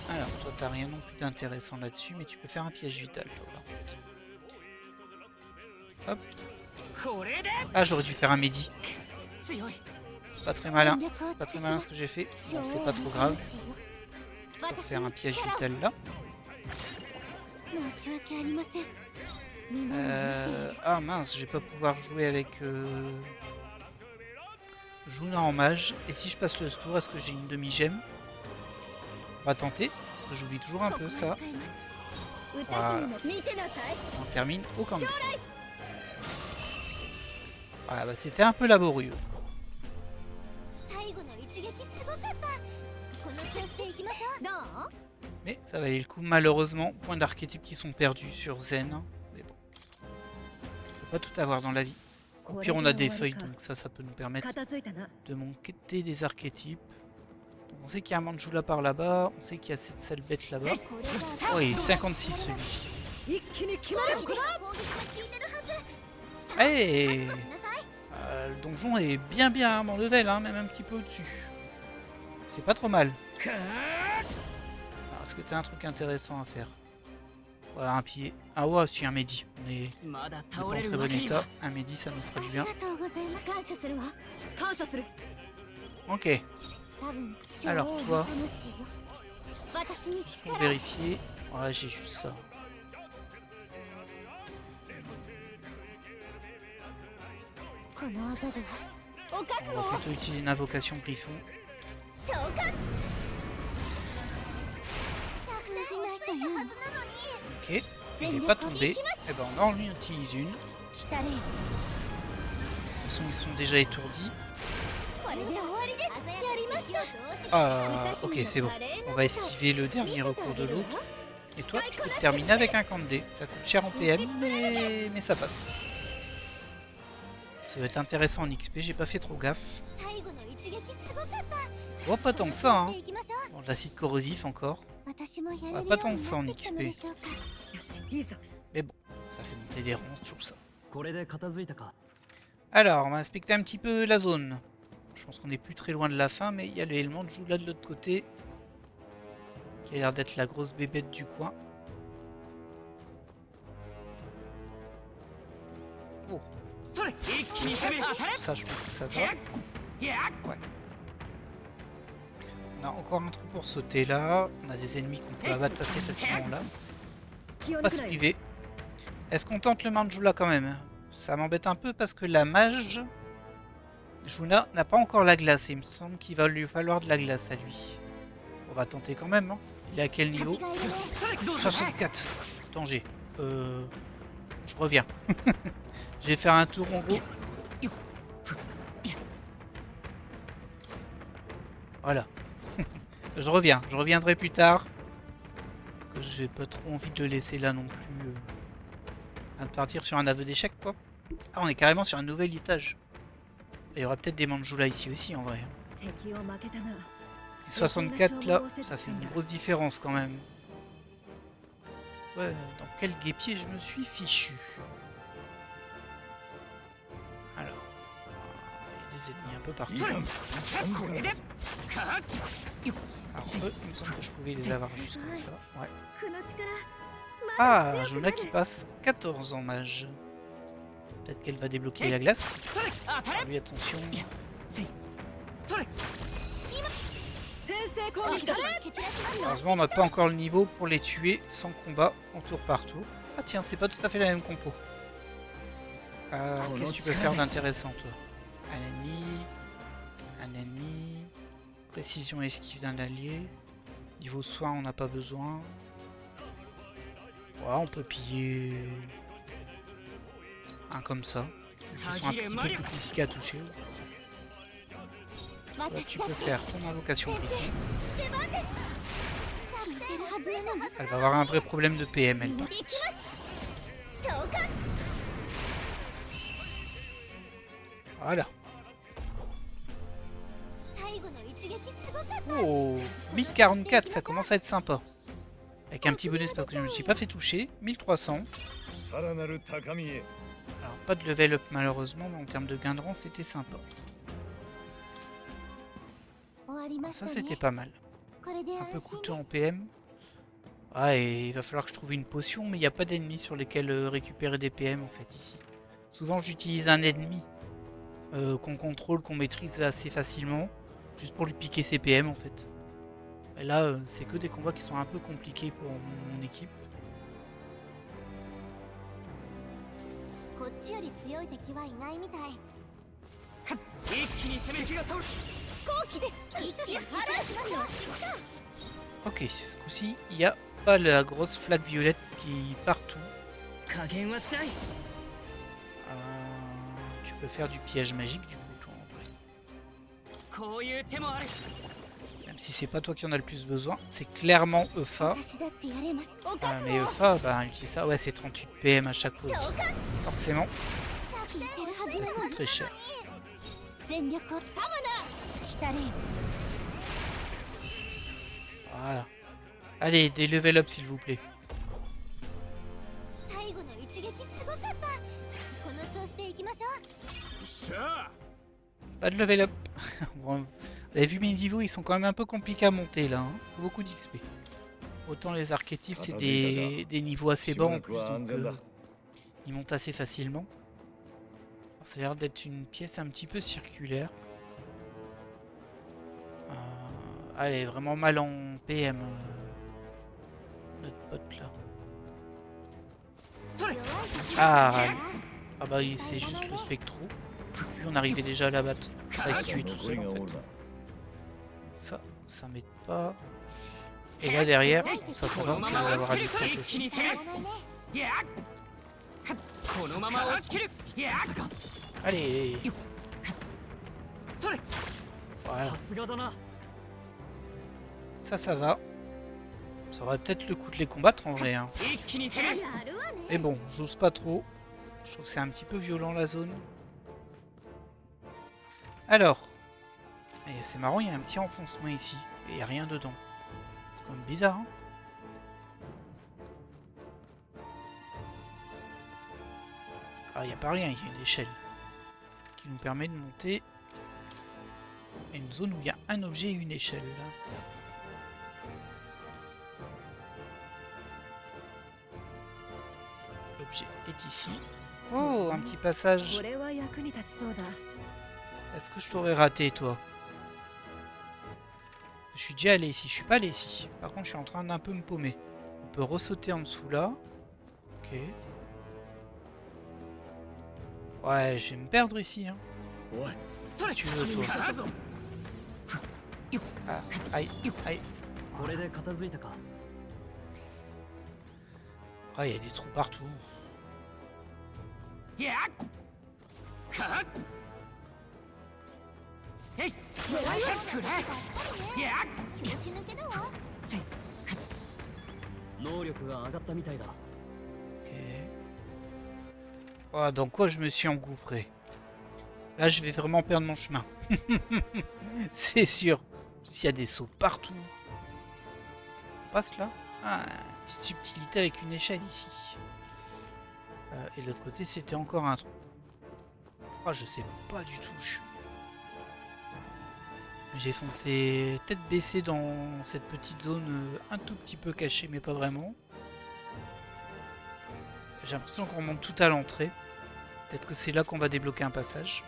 Alors, toi t'as rien non plus d'intéressant là-dessus, mais tu peux faire un piège vital toi par contre. Hop. Ah, j'aurais dû faire un Mehdi. Pas très malin. C'est pas très malin ce que j'ai fait. Bon, c'est pas trop grave. On va faire un piège vital là. Ah mince, je vais pas pouvoir jouer avec Juna en mage. Et si je passe le tour, est-ce que j'ai une demi-gemme? On va tenter, parce que j'oublie toujours un peu ça. Voilà. On termine au camp. Voilà, bah c'était un peu laborieux. Mais ça valait le coup, malheureusement. Points d'archétypes qui sont perdus sur Zen. Mais bon. On peut pas tout avoir dans la vie. Au pire, on a des feuilles, donc ça peut nous permettre de monter des archétypes. Donc on sait qu'il y a un Manjula par là-bas. On sait qu'il y a cette sale bête là-bas. Oh, il est 56 celui-ci. Hey, le donjon est bien à mon level, hein, même un petit peu au-dessus. C'est pas trop mal. Est-ce que t'as un truc intéressant à faire? Ouais, un pied. Ah ouais, si un Mehdi. On est pas en très bon état. Un Mehdi, ça nous ferait du bien. Ok. Alors toi, juste pour vérifier. Ouais, j'ai juste ça. この技ではお覚 On 悟 va を plutôt utiliser une invocation griffon. 召喚通じないというの Ok, il n'est pas tombé. Eh ben on en lui utilise une. De 来たれ toute façon, ils sont déjà étourdis. これで終わりですやりました Ah, ok, c'est bon. On va esquiver le dernier recours de l'autre. Et toi, je peux te terminer avec un Kandé. Ça coûte cher en PM, mais ça passe. Ça va être intéressant en XP, j'ai pas fait trop gaffe. 最後の一撃すごかった Oh, pas tant que ça, hein. 行きましょう Bon, de l'acide corrosif encore. 私もやれる Ouais, よ pas う tant に que ça な en ってきたの XP. でしょうかよしいいぞ Mais bon, ça fait monter des rangs, c'est toujours ça. これで片付いたか。 Alors, on va inspecter un petit peu la zone. Je pense qu'on n'est plus très loin de la fin, mais il y a l'élément de Joula de l'autre côté. Qui a l'air d'être la grosse bébête du coin. Oh, ça je pense que ça va. Ouais. On a encore un trou pour sauter là. On a des ennemis qu'on peut abattre assez facilement là. 気 On を va 抜く se なよ priver. Est-ce qu'on tente le Manjula quand même? Ça m'embête un peu parce que la mage Juna n'a pas encore la glace et il me semble qu'il va lui falloir de la glace à lui. On va tenter quand même. Hein. Il est à quel niveau? 64. Danger. Je reviens. Je vais faire un tour en gros. Voilà. Je reviendrai plus tard. J'ai pas trop envie de le laisser là non plus. De partir sur un aveu d'échec quoi. Ah, on est carrément sur un nouvel étage. Il y aura peut-être des Manjula ici aussi en vrai. 敵を負けたな Et 64 là, ça fait une grosse différence quand même. Ouais, dans quel guépier je me suis fichu. Alors, il y a des ennemis un peu partout. Alors eux, il me semble que je pouvais les avoir juste comme ça. Ouais. この力 Ah, Juna qui passe 14 en mage. Peut-être qu'elle va débloquer la glace. Alors lui, attention. 先制攻撃だ蹴散らしますよ Heureusement, on n'a pas encore le niveau pour les tuer sans combat en tour par tour. Ah tiens, c'est pas tout à fait la même compo. Qu'est-ce que tu peux faire d'intéressant, toi? Un ennemi, précision esquive d'un allié. Niveau soin, on n'a pas besoin. Ouais, on peut piller un comme ça. Qui sont un petit peu plus compliqués à toucher. Là, tu peux faire ton invocation griffon. 効いてるはずなのに Elle va avoir un vrai problème de PM, elle. 行きます召喚 Voilà. 最後の一撃すごかった Oh, 1044, ça commence à être sympa. Avec un petit bonus parce que je me suis pas fait toucher. 1300. さらなる高みへ Alors, pas de level up malheureusement, mais en termes de gain de rang, c'était sympa. 終わりまし Ça, た c'était ね pas mal. これで Un peu 安心 coûteux で en す PM. Ah, et il va falloir que je trouve une potion, mais il n'y a pas d'ennemis sur lesquels récupérer des PM en fait ici. Souvent, j'utilise un ennemi qu'on contrôle, qu'on maîtrise assez facilement, juste pour lui piquer ses PM en fait. Et là, c'est que des combats qui sont un peu compliqués pour mon équipe. こっちより強い敵はいないみたい一気に攻め気が通る後期です一気に蹴散らしますよ Ok, ce coup-ci, il n'y a pas la grosse flaque violette qui est partout. 加減はしない Tu peux faire du piège magique du coup, toi, en vrai. こういう手もある Même si c'est pas toi qui en a le plus besoin, c'est clairement Eufa. 私だってやれますお覚 Mais Eufa, bah, elle utilise ça, ouais, c'est 38 PM à chaque fois aussi. Forcément, 効いてるはずな ça の coûte に très cher. 全力をサムナ来たれ Voilà. Allez, des level up s'il vous plaît. 最後の一撃すごかったこの調子でいきましょう しゃ Pas de level up. Bon, vous avez vu mes niveaux, ils sont quand même un peu compliqués à monter là. Hein. Beaucoup d'XP. Autant les archétypes, c'est des niveaux assez bas en plus, donc ils montent assez facilement. Alors, ça a l'air d'être une pièce un petit peu circulaire. Elle est vraiment mal en PM. Notre pote là. 弱い敵 Ah, ah bah c'est juste le spectro. lui, on arrivait déjà à l'abattre. À se tuer tout seul en fait. Ça m'aide pas. Et là derrière, ça va, on va avoir à distance aussi. このまま押し切る。 Allez. Voilà. さすがだな。 Ça va. Ça aurait peut-être le coup de les combattre en vrai. Hein. 一気に攻め。 やるわね Mais bon, j'ose pas trop. Je trouve que c'est un petit peu violent la zone. Alors. Et c'est marrant, il y a un petit enfoncement ici. Et il n'y a rien dedans. C'est quand même bizarre. Hein. Ah, il n'y a pas rien, il y a une échelle. Qui nous permet de monter. Une zone où il y a un objet et une échelle. L'objet est ici. Oh, un petit passage. これは役に立ちそうだ Est-ce que je t'aurais raté, toi? Je suis déjà allé ici. Je suis pas allé ici. Par contre, je suis en train d'un peu me paumer. On peut ressauter en dessous là. Ok. Ouais, je vais me perdre ici. Hein. おい、 Si tu veux, toi. だぞ。 Ah, aïe, aïe. これで片付いたか。 Ah, il y a des trous partout. やっ。かっ。えい。くれ。やっ。 気持ち抜けだわ 能力が上がったみたいだ。 Ok. Oh, dans quoi je me suis engouffré? Là, je vais vraiment perdre mon chemin. C'est sûr. S'il y a des sauts partout. On passe là. Ah, petite subtilité avec une échelle ici. Et de l'autre côté, c'était encore un trou. Ah, je sais pas du tout où je suis. J'ai foncé tête baissée dans cette petite zone un tout petit peu cachée, mais pas vraiment. J'ai l'impression qu'on remonte tout à l'entrée. Peut-être que c'est là qu'on va débloquer un passage.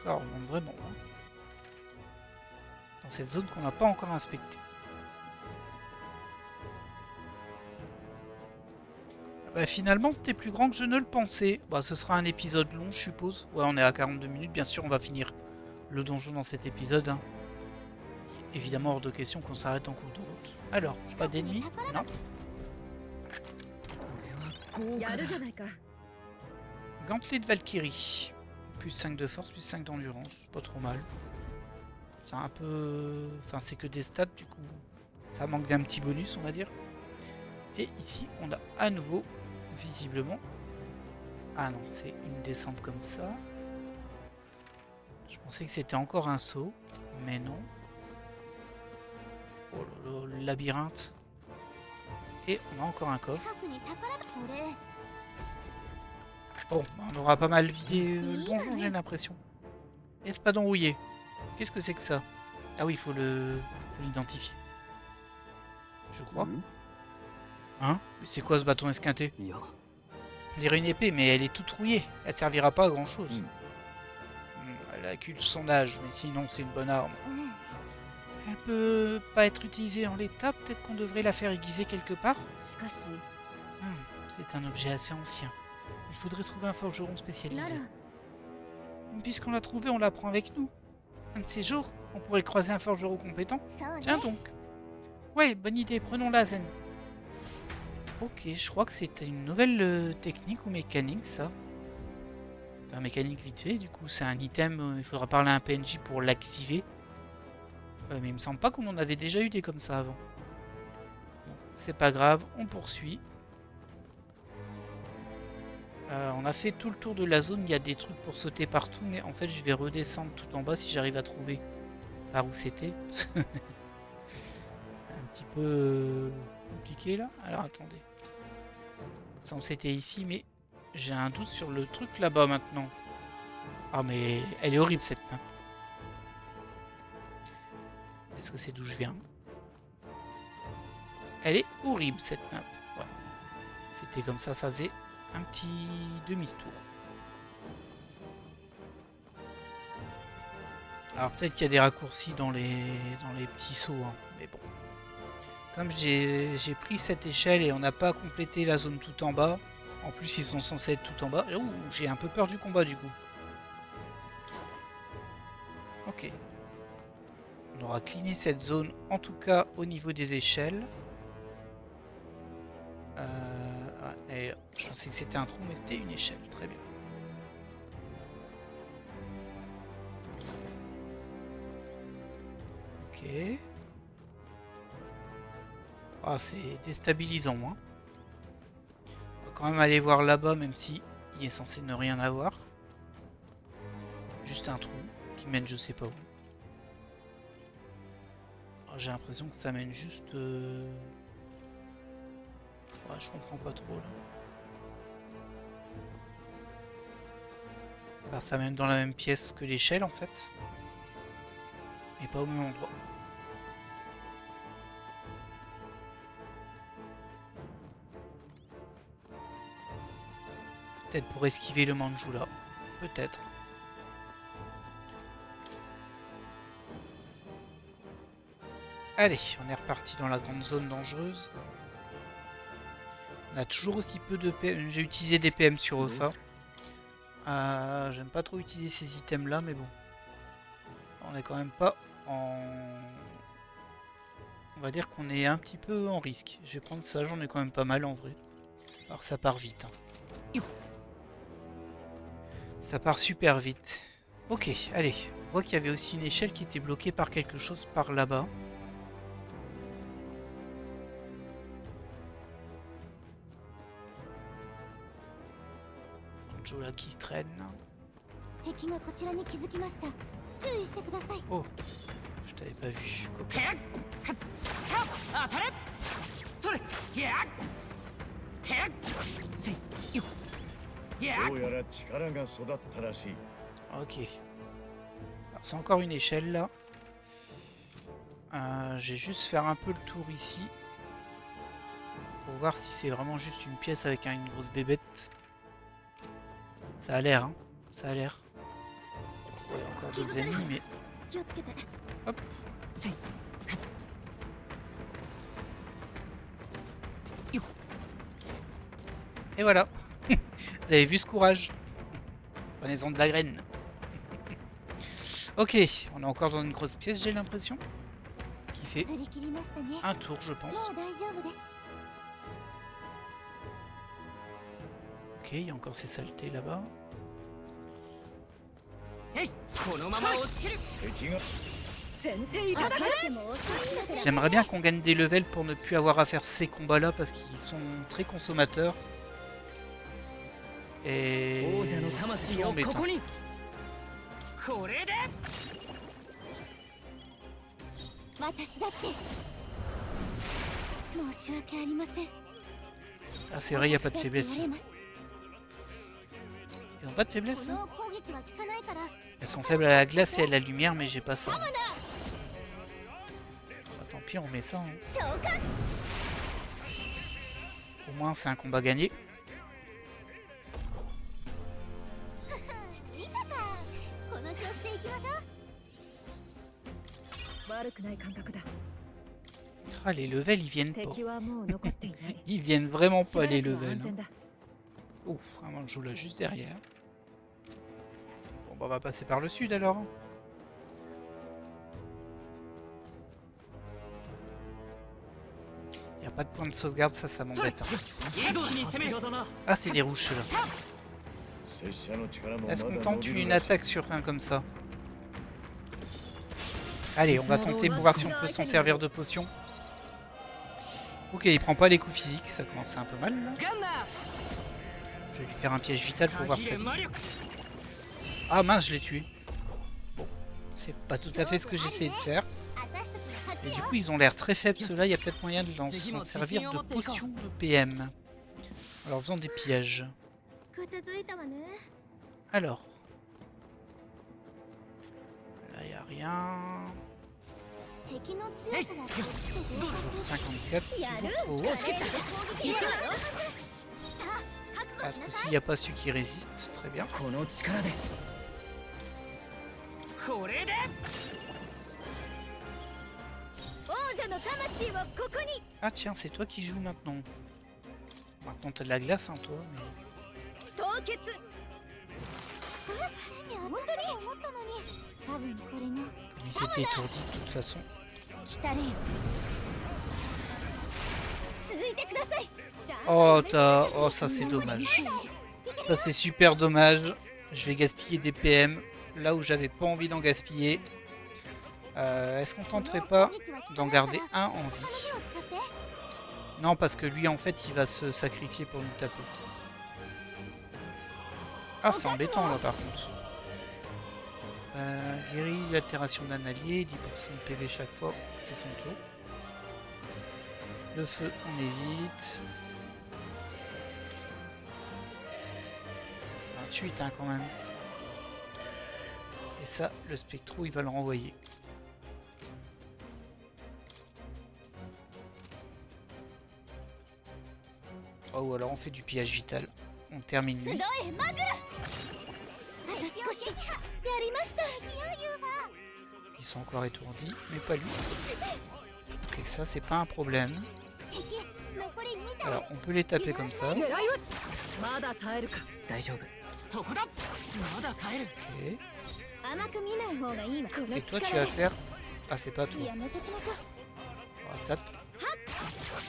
Alors, on monte vraiment. Hein. Dans cette zone qu'on n'a pas encore inspectée. Bah, finalement, c'était plus grand que je ne le pensais. Bah, ce sera un épisode long, je suppose. Ouais, on est à 42 minutes. Bien sûr, on va finir le donjon dans cet épisode. Hein. Évidemment, hors de question qu'on s'arrête en cours de route. Alors, pas d'ennemis? Non. やるじゃないか Gantelet de Valkyrie. Plus 5 de force, plus 5 d'endurance. Pas trop mal. C'est un peu... Enfin, c'est que des stats, du coup. Ça manque d'un petit bonus, on va dire. Et ici, on a à nouveau, visiblement... Ah non, c'est une descente comme ça. Je pensais que c'était encore un saut, mais non. Oh là là, le labyrinthe. Et on a encore un coffre. 近くに宝これ Bon, on aura pas mal vidé le donjon, j'ai l'impression. Espadon rouillé. Qu'est-ce que c'est que ça? Ah oui, il faut l'identifier. Je crois. Hein? C'est quoi ce bâton esquinté? いや、 On dirait une épée, mais elle est toute rouillée. Elle servira pas à grand chose. Elle accuse son âge, mais sinon c'est une bonne arme. うん Elle peut pas être utilisée en l'état, peut-être qu'on devrait la faire aiguiser quelque part. しかし C'est un objet assez ancien. Il faudrait trouver un forgeron な spécialisé. ら Puisqu'on l'a trouvé, on la prend avec nous. Un de ces jours, on pourrait croiser un forgeron compétent. そうね Tiens donc. Ouais, bonne idée, prenons-la, Zen. Ok, je crois que c'était une nouvelle technique ou mécanique, ça. Enfin, mécanique vite fait, du coup, c'est un item, il faudra parler à un PNJ pour l'activer. Mais il me semble pas qu'on en avait déjà eu des comme ça avant. Bon, c'est pas grave, on poursuit. On a fait tout le tour de la zone, il y a des trucs pour sauter partout, mais en fait je vais redescendre tout en bas si j'arrive à trouver par où c'était. Un petit peu compliqué là. Alors attendez. Ça c'était ici, mais j'ai un doute sur le truc là-bas maintenant. Ah mais elle est horrible cette map. Est-ce que c'est d'où je viens? Elle est horrible cette map. Ouais. C'était comme ça faisait un petit demi-tour. Alors peut-être qu'il y a des raccourcis dans les petits sauts, hein, mais bon. Comme j'ai pris cette échelle et on n'a pas complété la zone tout en bas, En plus, ils sont censés être tout en bas. Ouh, j'ai un peu peur du combat du coup. Ok. On aura cleané cette zone, en tout cas au niveau des échelles. Et je pensais que c'était un trou, mais c'était une échelle. Très bien. Ok. Ah, c'est déstabilisant, hein. On va quand même aller voir là-bas, même si il est censé ne rien avoir. Juste un trou qui mène je sais pas où. Oh, j'ai l'impression que ça mène juste... Ouais, je comprends pas trop là. Enfin, ça mène dans la même pièce que l'échelle en fait. Mais pas au même endroit. Peut-être pour esquiver le Manjula. Peut-être. Allez, on est reparti dans la grande zone dangereuse. On a toujours aussi peu de PM. J'ai utilisé des PM sur Ofa. J'aime pas trop utiliser ces items là, mais bon. On est quand même pas en... On va dire qu'on est un petit peu en risque. Je vais prendre ça, j'en ai quand même pas mal en vrai. Alors ça part vite. Hein. Ça part super vite. Ok, allez. On voit qu'il y avait aussi une échelle qui était bloquée par quelque chose par là-bas. Jola qui traîne. Oh, je t'avais pas vu. Copain. 当たれそれやってせいよやっどうやら力が育ったらしい。 Ok. C'est encore une échelle là. Je vais juste faire un peu le tour ici. Pour voir si c'est vraiment juste une pièce avec une grosse bébête. Ça a l'air, hein. Ça a l'air. Ouais, encore d'autres ennemis, mais... Hop. Et voilà. Vous avez vu ce courage. Prenez-en de la graine. Ok, on est encore dans une grosse pièce, j'ai l'impression. Qui fait un tour, je pense. Ok, il y a encore ces saletés là-bas. えいこのまま落ちきる 敵が J'aimerais bien qu'on gagne des levels pour ne plus avoir à faire ces combats-là parce qu'ils sont très consommateurs. Et... 王者の魂 trop を embêtant. ここにこれで私だって申し訳ありません Ah c'est vrai, il n'y a pas de faiblesse. 私だってやれます Ils n'ont pas de faiblesse, こ eux の攻撃は効かないから Elles sont faibles à la glace et à la lumière, mais j'ai pas ça. Bah, tant pis, on met ça. Hein. 召喚 Au moins, c'est un combat gagné. 見たかこの調子でいきましょう 悪くない感覚だ。 Ah, les levels, ils viennent pas. 敵はもう残っていない。 Ils viennent vraiment し pas, ば les らくは levels. 安全だ。 Ouf, vraiment, je joue là juste derrière. Bon, bah, on va passer par le sud alors. Y a pas de point de sauvegarde, ça m'embête. Hein. 一気に攻める Ah, c'est des rouges ceux-là. 拙者の力もまだ Est-ce qu'on 伸 tente びる une らしい。 attaque sur un comme ça? Allez, on va tenter pour voir si on peut s'en servir de potion. Ok, il prend pas les coups physiques, ça commence un peu mal là. ガンナー Je vais lui faire un piège vital pour voir 限 sa れ vie. 魔力 Ah mince, je l'ai tué. Bon, c'est pas tout à fait ce que j'essayais de faire. 私たちの勝 Et ち du よ coup, ils ont l'air très faibles ceux-là, il y a peut-être moyen de s'en servir de potions de PM. Alors, faisons des pièges. 片付いたわね Alors. Là, il n'y a rien. 敵の強さがこっちで全開 Toujours 54, やる toujours trop haut. 攻撃行くわよさあ覚 Ah, 悟 ce しな coup-ci, さ il い n'y a pas celui qui résiste. Très bien. この力でこれで王者の魂をここに Ah tiens, c'est toi qui joues maintenant. Maintenant t'as de la glace, hein, toi. Mais... 凍結手に当たったと思ったのに多分これが Comme ils étaient étourdis de toute façon. 来たれよ続いてくださいちゃんと Oh, oh ça c'est dommage. Ça c'est super dommage. Je vais gaspiller des PM là où j'avais pas envie d'en gaspiller. Est-ce qu'on tenterait pas d'en garder un en vie? Non, parce que lui en fait il va se sacrifier pour nous taper. Ah, c'est embêtant là par contre. Guérit l'altération d'un allié, 10% de PV chaque fois, c'est son tour. Le feu, on évite. 28 hein, quand même. Et ça, le Spectro, il va le renvoyer. Oh, ou alors on fait du pillage vital. On termine lui. 集えマグラあと少しやりました Ils sont encore étourdis, mais pas lui. Ok, ça c'est pas un problème. 敵残り2体 Alors on peut les taper comme ça. Ok. 狙い撃つまだ耐えるか大丈夫そこだまだ耐える 甘く見ない方がいいわこの Et toi 力 tu vas faire... Ah c'est pas toi. やめときましょう Oh, tape.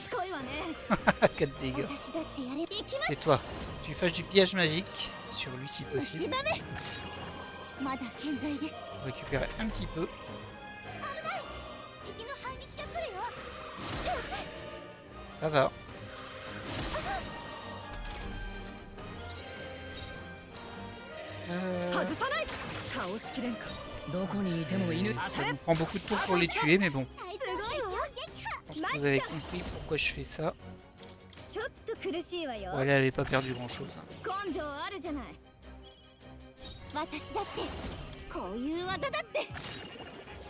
すごいわね 4 dégâts. 私だってやれ行きま C'est toi. Tu fasses du pillage magique sur lui si す possible. しばめまだ健在です Récupérer un petit peu. 敵の反撃が来るよ Ça va. Euh, 外さない倒しきれんかどこにいても犬 ça nous prend beaucoup de tours pour les tuer, mais bon. すごいわ Je pense que vous avez compris pourquoi je fais ça. ちょっと苦しいわよ Bon, elle avait pas perdu grand chose. 根性あるじゃない私だってこういう技だって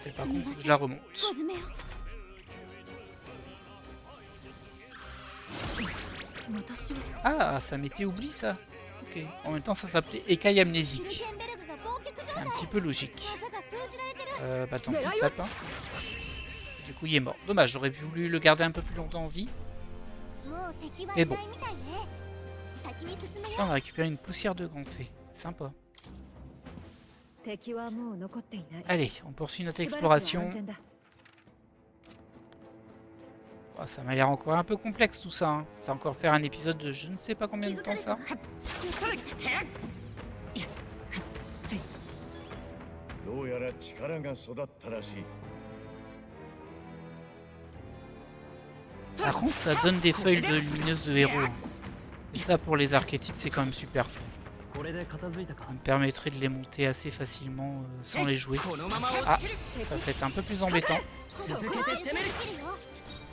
Et par contre, je la remonte. 小詰めを私は Ah, ça m'était oublié ça. Ok. En même temps, ça s'appelait écaille シュル amnésique. ケンベルグが忘却 C'est 状 un 態 petit peu logique. 技が封じられてる Bah tant pis, tape. Hein. Du coup, il est mort. Dommage, j'aurais voulu le garder un peu plus longtemps en vie. もう敵はい Mais な bon. いみたいね先に進めよ Là, on a récupéré une poussière de grand fait. Sympa. 敵はもう残っていない Allez, on poursuit notre しばらくは exploration. 安全だ Oh, ça m'a l'air encore un peu complexe tout ça. Hein. Ça va encore faire un épisode de je ne sais pas combien de temps ça. それてやっいやせいどうやら力が育ったらしい。 Par contre, ça donne des feuilles de lumineuses de héros. Hein. Et ça, pour les archétypes, c'est quand même super fun. これで片付いたか Ça me permettrait de les monter assez facilement sans les jouer. このまま Ah, 落ちる ça, ça va être un peu plus embêtant. 続けて攻める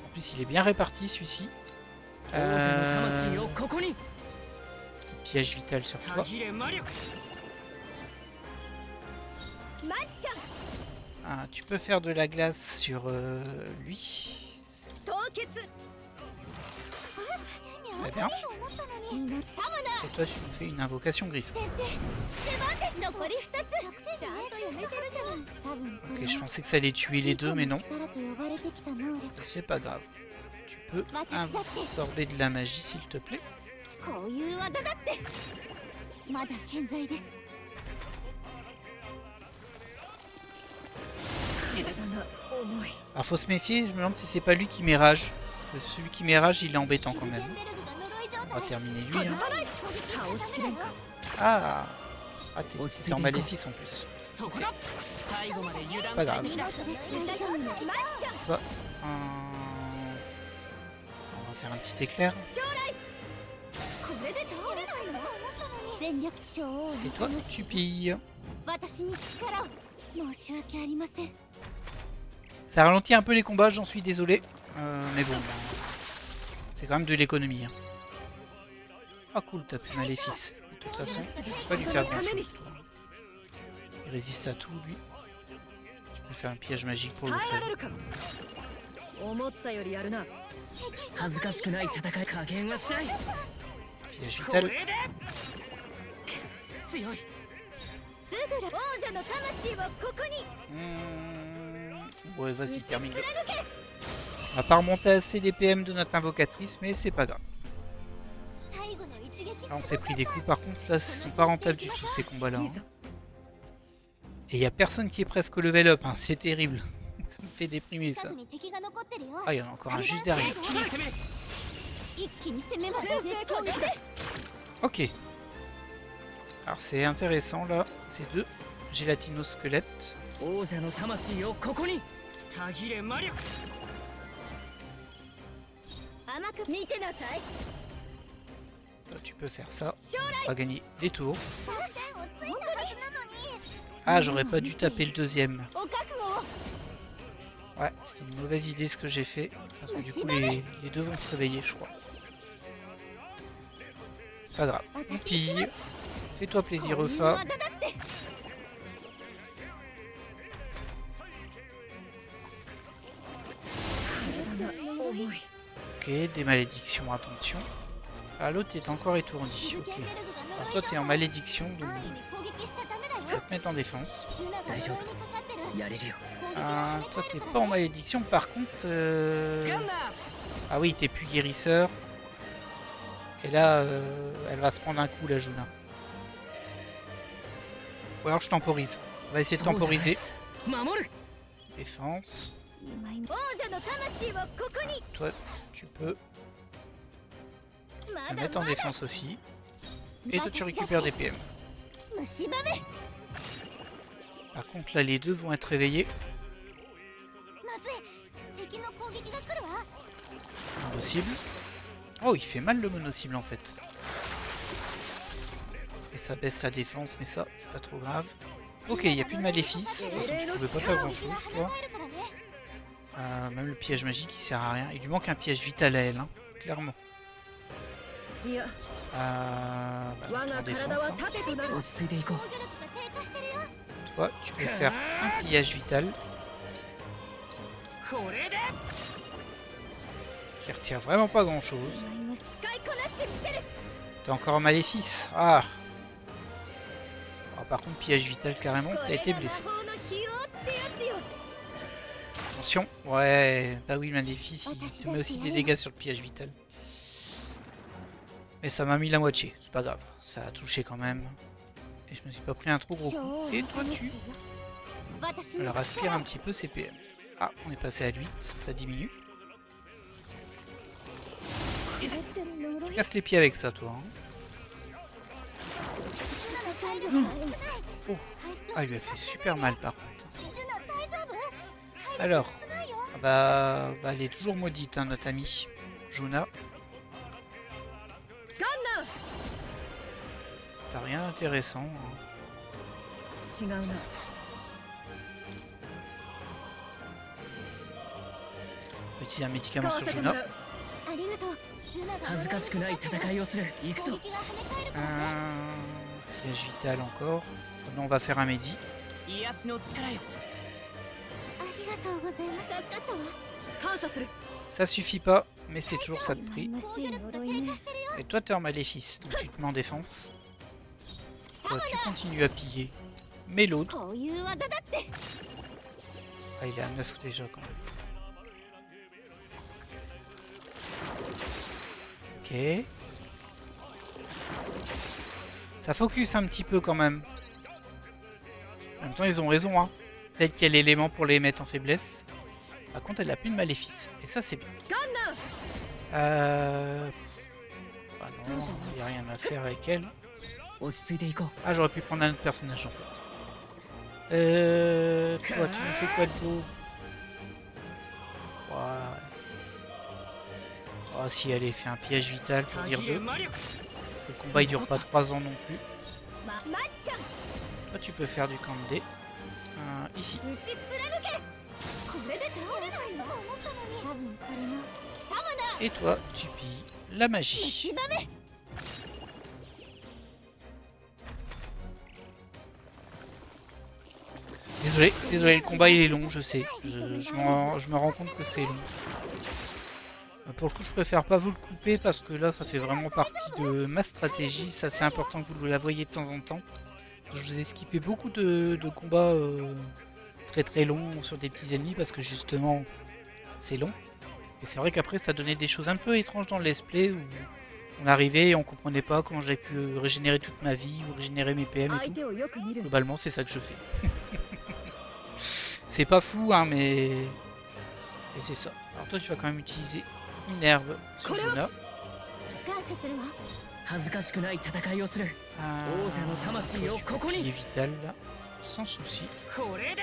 En plus, il est bien réparti celui-ci. 王者の魂をここに Piège vital sur た toi. ぎれ魔力 マジシャン Ah, tu peux faire de la glace sur lui. 凍結 Très bien. 思ったのにサムナ Et toi, tu nous fais une invocation griffe. 先生出番です残り2つちゃんとやめてるじゃん多分こ Ok, れ je pensais que ça allait tuer les deux, mais non. 力と呼ばれてきた能力 C'est pas grave. Tu peux absorber de la magie, s'il te plaît. こういう技だってまだ健在です 重い Alors, faut se méfier, je me demande si c'est pas lui qui met rage. Parce que celui qui met rage, il est embêtant quand même. シュルケンベルグが呪い状 On va 態 terminer lui. Hein. 倒しきれんか Ah, ah t'es en maléfice en plus. そこだ最後まで油断 Pas grave. 見事です大丈夫マジシャン On va faire un petit éclair. 将来これで倒れないの全力将を Et toi, tu pilles. 私に力を申し訳ありません Ça ralentit un peu les combats, j'en suis désolé. Mais bon, c'est quand même de l'économie. Hein. Ah cool, t'as plus maléfice. De toute façon, tu peux pas lui faire grand chose. Il résiste à tout, lui. Tu peux faire un piège magique pour le 耐えられ fun. るか思ったよりやるな恥ずかしくない戦い加減はしない Piège これ vital. で強いすぐら王者の魂をここに Ouais, vas-y, termine. On va pas remonter assez les PM de notre invocatrice, mais c'est pas grave. Alors, on s'est pris des coups. Par contre, là, ce sont pas rentables du tout ces combats-là. Hein. Et il y a personne qui est presque au level up. Hein. C'est terrible. Ça me fait déprimer ça. Ah, il y en a encore un juste derrière. Ok. Alors c'est intéressant là, ces deux gélatino-squelettes. 王者の魂をここにたぎれ魔力 甘く見てなさい Tu peux faire ça, on va gagner des tours. Ah, j'aurais pas dû taper le deuxième. Ouais, c'est une mauvaise idée ce que j'ai fait. Parce que du coup, les deux vont se réveiller, je crois. Pas grave. On pille. Fais-toi plaisir, Eufa. Ok, des malédictions, attention. Ah, l'autre est encore étourdi. Ok. Alors, toi, t'es en malédiction, donc on va te mettre en défense. Ah, toi, t'es pas en malédiction, par contre. Ah oui, t'es plus guérisseur. Et là, elle va se prendre un coup, la Juna. Ou alors je temporise. On va essayer de temporiser. Défense. Toi, tu peux la mettre en défense aussi. Et toi, tu récupères des PM. Par contre, là, les deux vont être réveillés. Mono-cible. Oh, il fait mal le mono-cible en fait. Et ça baisse la défense, mais ça, c'est pas trop grave. Ok, il n'y a plus de maléfice. De toute façon, tu pouvais pas faire grand chose, toi. Même le piège magique, il sert à rien. Il lui manque un piège vital à elle, hein, clairement. En défense, hein. Toi, tu peux faire un pillage vital. Qui retire vraiment pas grand chose. T'es encore en maléfice. Ah. Par contre, pillage vital carrément, t'as été blessé. Attention. Ouais, bah oui, le maléfice, il te met aussi des dégâts sur le pillage vital. Mais ça m'a mis la moitié, c'est pas grave. Ça a touché quand même. Et je me suis pas pris un trop gros coup. Et toi, tu... Alors, aspire un petit peu ses PM. Ah, on est passé à 8, ça diminue. Tu casses les pieds avec ça, toi. Hein. Oh. Ah, il lui a fait super mal, par contre. Alors, elle est toujours maudite, hein, notre amie Juna. T'as rien d'intéressant. Hein. Utiliser un médicament sur Juna. Piège vital encore. Maintenant on va faire un médi. Ça suffit pas, mais c'est toujours ça de prix. Et toi t'es en maléfice, donc tu te mets en défense. Toi tu continues à piller. Mais l'autre... Ah, il est à 9 déjà quand même. Ok. Ça focus un petit peu quand même. En même temps, ils ont raison, hein. Peut-être qu'il y a l'élément pour les mettre en faiblesse. Par contre, elle a plus de maléfice. Et ça, c'est bien. Ah non, il n'y a rien à faire avec elle. Ah, j'aurais pu prendre un autre personnage en fait. Toi, tu me fais quoi de beau? Ouais. Oh, si, allez, fais un piège vital pour dire 2. Le combat il dure pas 3 ans non plus. Toi tu peux faire du Kandé. Ici. Et toi tu pilles la magie. Désolé, le combat il est long, je sais. Je me rends compte que c'est long. Pour le coup, je préfère pas vous le couper parce que là, ça fait vraiment partie de ma stratégie. Ça, c'est important que vous la voyez de temps en temps. Je vous ai skippé beaucoup de combats très longs sur des petits ennemis parce que justement, c'est long. Et c'est vrai qu'après, ça donnait des choses un peu étranges dans le let's play où On arrivait et on comprenait pas comment j'avais pu régénérer toute ma vie ou régénérer mes PM et 相 tout. 手をよく見る Globalement, c'est ça que je fais. C'est pas fou, hein, mais... Et c'est ça. Alors toi, tu vas quand même utiliser une herbe sur Juna. 感謝するわ。恥ずかしくない戦いをする王者の魂をここ Il est に vital, là. Sans souci. これで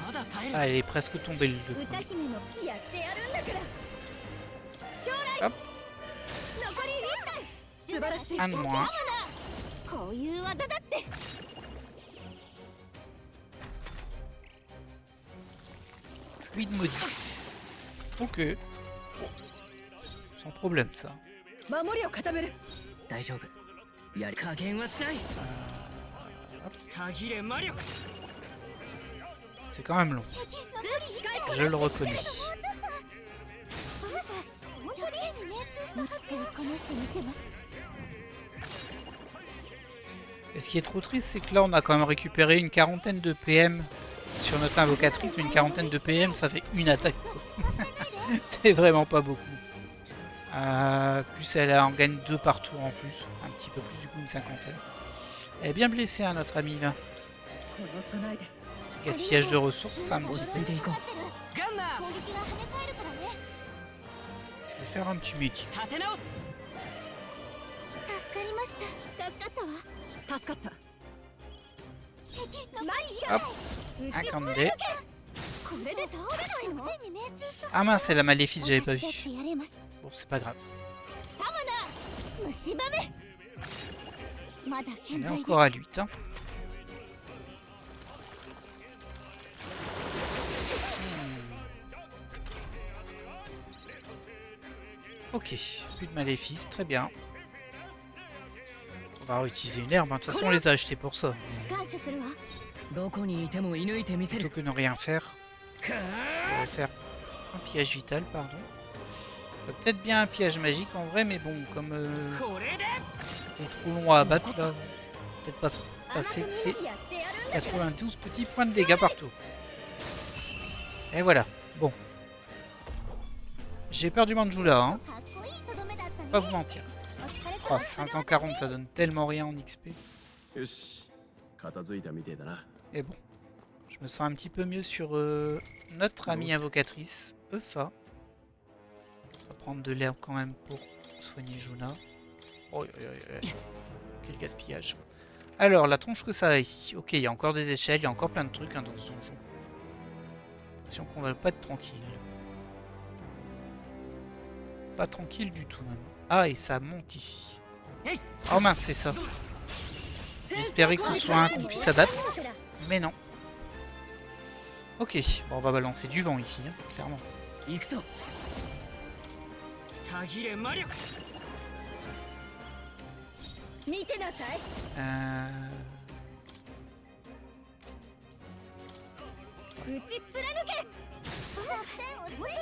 まだ耐える Ah, elle est presque tombée, le 歌 premier. 姫のやってやるんだから。将来 Hop. 残り1体。素晴らしい Un de moins. こういう技だって。 Fluide maudit. Ok. Sans problème, ça. 守りを固める大丈夫やり加減はしないたぎれ魔力 C'est quand même long. スーツ使い Je le reconnais. いつかこなしてみせます。 Et ce qui est trop triste, c'est que là, on a quand même récupéré une quarantaine de PM sur notre invocatrice. Mais une quarantaine de PM, ça fait une attaque, quoi. C'est vraiment pas beaucoup. Plus elle en gagne 2 par tour en plus. Un petit peu plus, du coup, une cinquantaine. Elle est bien blessée, hein, notre amie, là. この備えで Gaspillage de ressources, ça un 落 petit ち peu. 着いていこうガンナー攻撃は跳ね返るからね。 Je vais faire un petit métier. 立て直す助かりました。助かったわ。助かった Hop. Un candé. これで倒れないの？に命中した Ah mince, c'est la maléfice, j'avais pas 私だっ vu. てやれます。 Bon, c'est pas grave. 虫歯め。まだ On 健 est 在です。 encore à 8. Hein. Ok, plus de maléfices, très bien. On va réutiliser une herbe, hein. De toute façon on les a achetés pour ça. 感謝するわ。どこにいても射抜いてみせ Plutôt る que ne rien faire, on va faire un piège vital, pardon. Peut-être bien un piège magique en vrai, mais bon, comme これで il est trop long à abattre, là, peut-être pas passer de ces やってやるんだから。 92 petits points de dégâts partout. Et voilà, bon. J'ai perdu Manjula, hein, かっこいいとどめだったね。 pas vous mentir. お疲れ Oh, 様。 540, ça donne tellement rien en XP. よし片付いたみてえだな Et bon, je me sens un petit peu mieux sur notre amie invocatrice, Eupha. On va prendre de l'herbe quand même pour soigner Juna. Oh, quel gaspillage. Alors, la tronche que ça a ici. Ok, il y a encore des échelles, il y a encore plein de trucs, hein, dans ce donjon. L'impression qu'on va pas être tranquille. Pas tranquille du tout même. Ah, et ça monte ici. Oh mince, c'est ça. J'espérais que ce soit un qu'on puisse abattre. Mais non. Ok, bon, on va balancer du vent ici, hein, clairement. 行くぞたぎれ魔力見てなさい。 打ち貫け。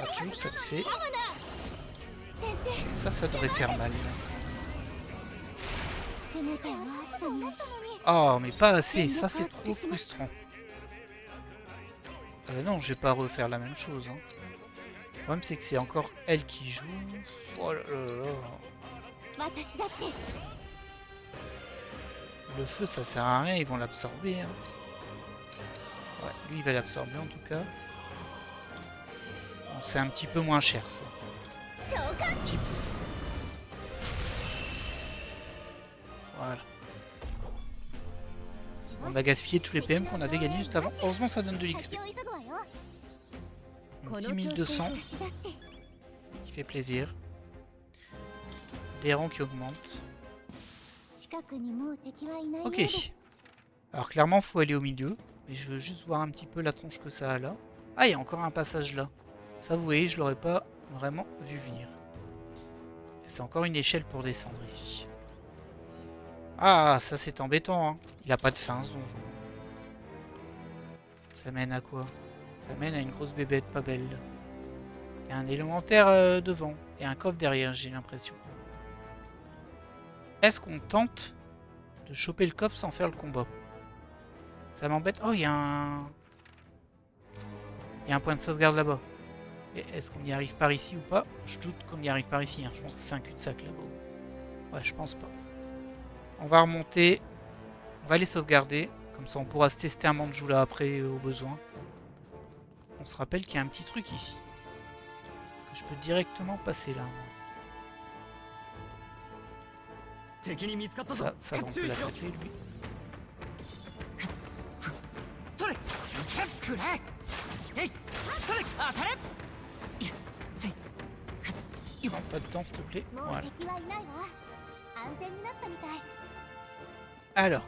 Ah, toujours ça te fait. 先生、 Ça devrait faire mal. 手抜けはあったのに。 Oh, mais pas assez, ça c'est trop frustrant. Non, je vais pas refaire la même chose. Hein. Le problème c'est que c'est encore elle qui joue. Oh là là là. 私だって。 Le feu ça sert à rien, ils vont l'absorber. Hein. Ouais, lui il va l'absorber en tout cas. Bon, c'est un petit peu moins cher ça. 召喚。 Un petit peu. Voilà. On a gaspillé tous les PM qu'on avait gagnés juste avant. Heureusement ça donne de l'XP. 先を急ぐわよ。 Un petit 1200 私だって。 qui fait plaisir. Des rangs qui augmentent. 近くにもう敵はいないよう Ok. です Alors clairement faut aller au milieu. Mais je veux juste voir un petit peu la tronche que ça a là. Ah, il y a encore un passage là. Ça vous voyez, je l'aurais pas vraiment vu venir. Et c'est encore une échelle pour descendre ici. Ah, ça c'est embêtant, hein. Il a pas de fin ce donjon. Ça mène à quoi? Ça mène à une grosse bébête pas belle. Il y a un élémentaire devant. Et un coffre derrière, j'ai l'impression. Est-ce qu'on tente de choper le coffre sans faire le combat? Ça m'embête. Oh, il y a un... Il y a un point de sauvegarde là-bas. Et est-ce qu'on y arrive par ici ou pas? Je doute qu'on y arrive par ici. Hein. Je pense que c'est un cul-de-sac là-bas. Ouais, je pense pas. On va remonter. On va les sauvegarder. Comme ça, on pourra se tester un Manjula après au besoin. On se rappelle qu'il y a un petit truc ici. Que je peux directement passer là. Ça va, on peut l'attaquer lui. それくれえいそれ当たれいやせいよ Prends pas de temps, s'il te plaît. もう Voilà. 敵はいないわ。安全になったみたい。 Alors.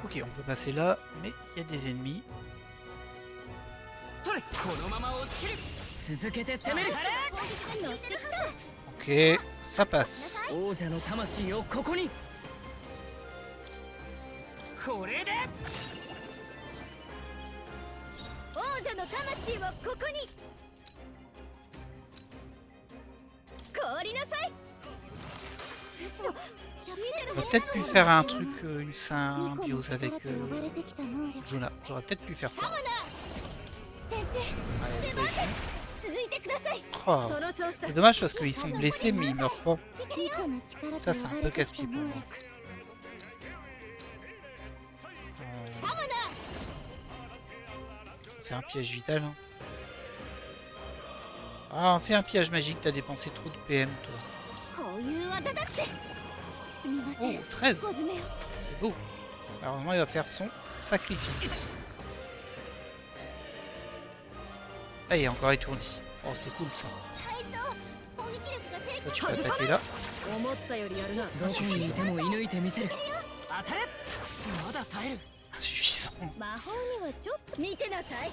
Ok, on peut passer là, mais il y a des ennemis. それこのまま押し切る続けて攻める。乗ってきた。 Ok, ça passe. 王者の魂をここに。これで王者の魂をここに。凍りなさい。嘘。聞いてる J'aurais peut-être pu faire un truc, une symbiose avec 呼ばれてきた能力。 Juna. J'aurais peut-être pu faire ça. 先生、 Allez, vas-y. 続いてください。 Oh. その調子だ。 C'est dommage parce qu'ils sont blessés mais ils meurent pas. ミコの力と Ça, c'est un 呼ば peu れてきた casse-pied pour 能 moi. 力。 On fait un piège vital. Hein. Ah, on fait un piège magique, t'as dépensé trop de PM toi. こういう技だって。すみませ Oh, ん。 13. 小爪を。 C'est beau. Alors maintenant il va faire son sacrifice. Ah, il est encore étourdi. Oh, c'est cool ça. 隊長、攻撃力が低 Toi, tu peux attaquer là. 思ったよりやるな。どこにいても射抜いてみせる。当たれまだ耐える Insuffisant. 魔法にはちょっと見てなさい。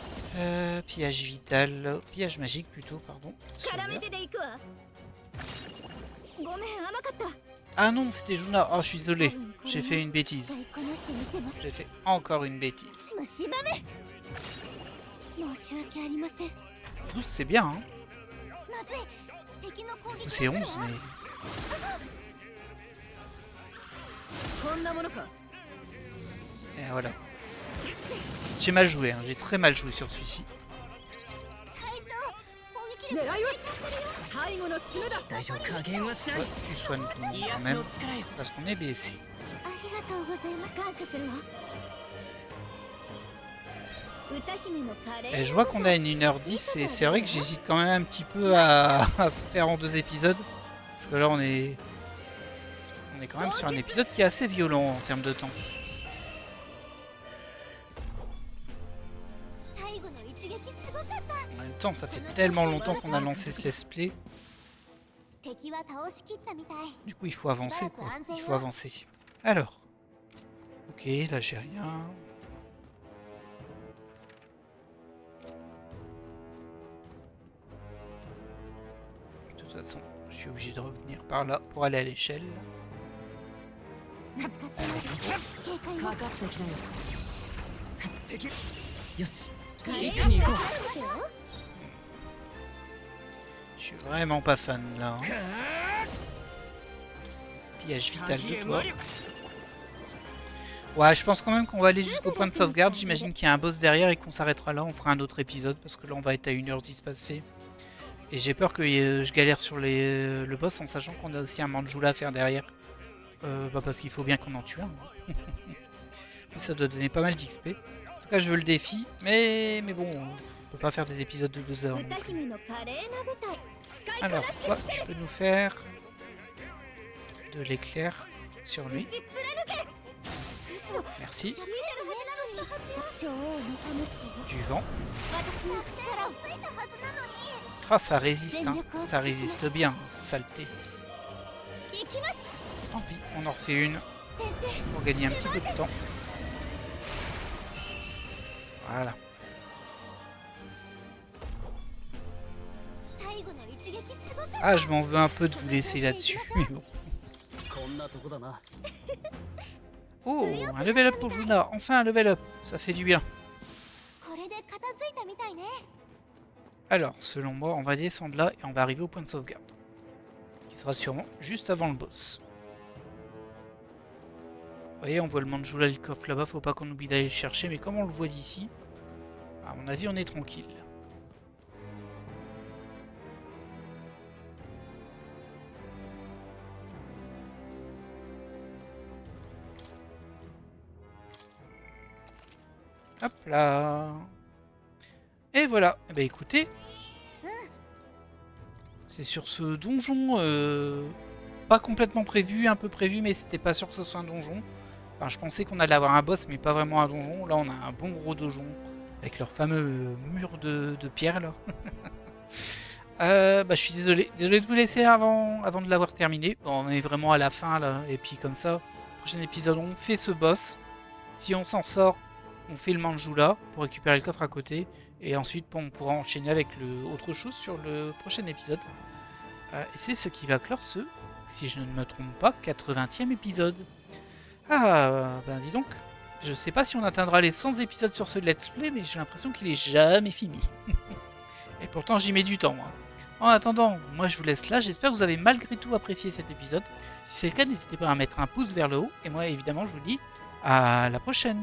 Pillage vital. Pillage magique plutôt, pardon. 絡め Celui-là. てで行くわ。ごめん、甘かった。 Ah non, c'était Juna. Oh, je suis désolé. J'ai fait une bêtise. 使いこなしてみせます。 J'ai fait encore une bêtise. 虫歯め。申し訳ありません。 12, c'est bien, hein. まずい。敵の攻撃 Ou c'est 11, mais... こんなものか。 Et voilà. J'ai mal joué, hein. J'ai très mal joué sur celui-ci. 隊長、攻撃力狙いは最後の爪だ。大丈夫。加減はしない。 Ouais, tu soignes tout le monde 癒 quand し même. の力よ Parce qu'on est blessé. ありがとうございます。感謝するわ。歌姫のカレー。 Et je vois qu'on a une 1h10 et c'est vrai que j'hésite quand même un petit peu à faire en 2 épisodes. Parce que là on est quand même sur un épisode qui est assez violent en termes de temps. 最後の一撃すごかった。 En même temps, ça fait tellement longtemps qu'on a lancé ce let's play. 敵は倒しきったみたい。 Du coup il faut avancer quoi. Il faut avancer. Alors. Ok, là j'ai rien. De toute façon, je suis obligé de revenir par là pour aller à l'échelle. 使ってない警戒を。かかってきたよ。敵よし。カレ一気に行こう。ーよ。 Je suis vraiment pas fan là. Hein. Pillage vital de toi. Ouais, je pense quand même qu'on va aller jusqu'au point de sauvegarde. J'imagine qu'il y a un boss derrière et qu'on s'arrêtera là. On fera un autre épisode parce que là on va être à 1h10 passée. Et j'ai peur que je galère sur le boss en sachant qu'on a aussi un Manjula à faire derrière. Bah parce qu'il faut bien qu'on en tue un. Ça doit donner pas mal d'XP. En tout cas, je veux le défi. Mais bon, on peut pas faire des épisodes de 2 heures. non 歌 plus. 姫の華麗な舞台。使いこな Alors, して toi, みせ tu る。 peux nous faire de l'éclair sur lui. 打ち貫け。嘘。 Merci. 聞いてるはずなのに。女王の魂を。 Du vent. 私の力を。ついたはずなのに。 Ah, ça résiste, hein. Ça résiste bien, saleté. 行きます。 Tant pis, on en refait une 先生。 pour gagner un petit peu de temps. Voilà. 最後の一撃すごかった。 Ah, je m'en veux un peu de vous laisser là-dessus, mais bon. こんなとこだな。 Oh, un level up pour Juna. Enfin, un level up. Ça fait du bien. これで片付いたみたいね。 Alors, selon moi, on va descendre là et on va arriver au point de sauvegarde. Qui sera sûrement juste avant le boss. Vous voyez, on voit le Manjula, le coffre là-bas. Faut pas qu'on oublie d'aller le chercher. Mais comme on le voit d'ici, à mon avis, on est tranquille. Hop là. Et voilà. Eh ben écoutez, c'est sur ce donjon, pas complètement prévu, un peu prévu, mais c'était pas sûr que ce soit un donjon. Enfin, je pensais qu'on allait avoir un boss, mais pas vraiment un donjon. Là, on a un bon gros donjon avec leur fameux mur de pierre là. Bah, je suis désolé de vous laisser avant de l'avoir terminé. Bon, on est vraiment à la fin là, et puis comme ça, prochain épisode, on fait ce boss. Si on s'en sort, on fait le Manjula pour récupérer le coffre à côté. Et ensuite, bon, on pourra enchaîner avec autre chose sur le prochain épisode. Et c'est ce qui va clore ce, si je ne me trompe pas, 80e épisode. Ah, ben dis donc. Je sais pas si on atteindra les 100 épisodes sur ce let's play, mais j'ai l'impression qu'il est jamais fini. Et pourtant, j'y mets du temps. Hein. En attendant, moi je vous laisse là. J'espère que vous avez malgré tout apprécié cet épisode. Si c'est le cas, n'hésitez pas à mettre un pouce vers le haut. Et moi, évidemment, je vous dis à la prochaine.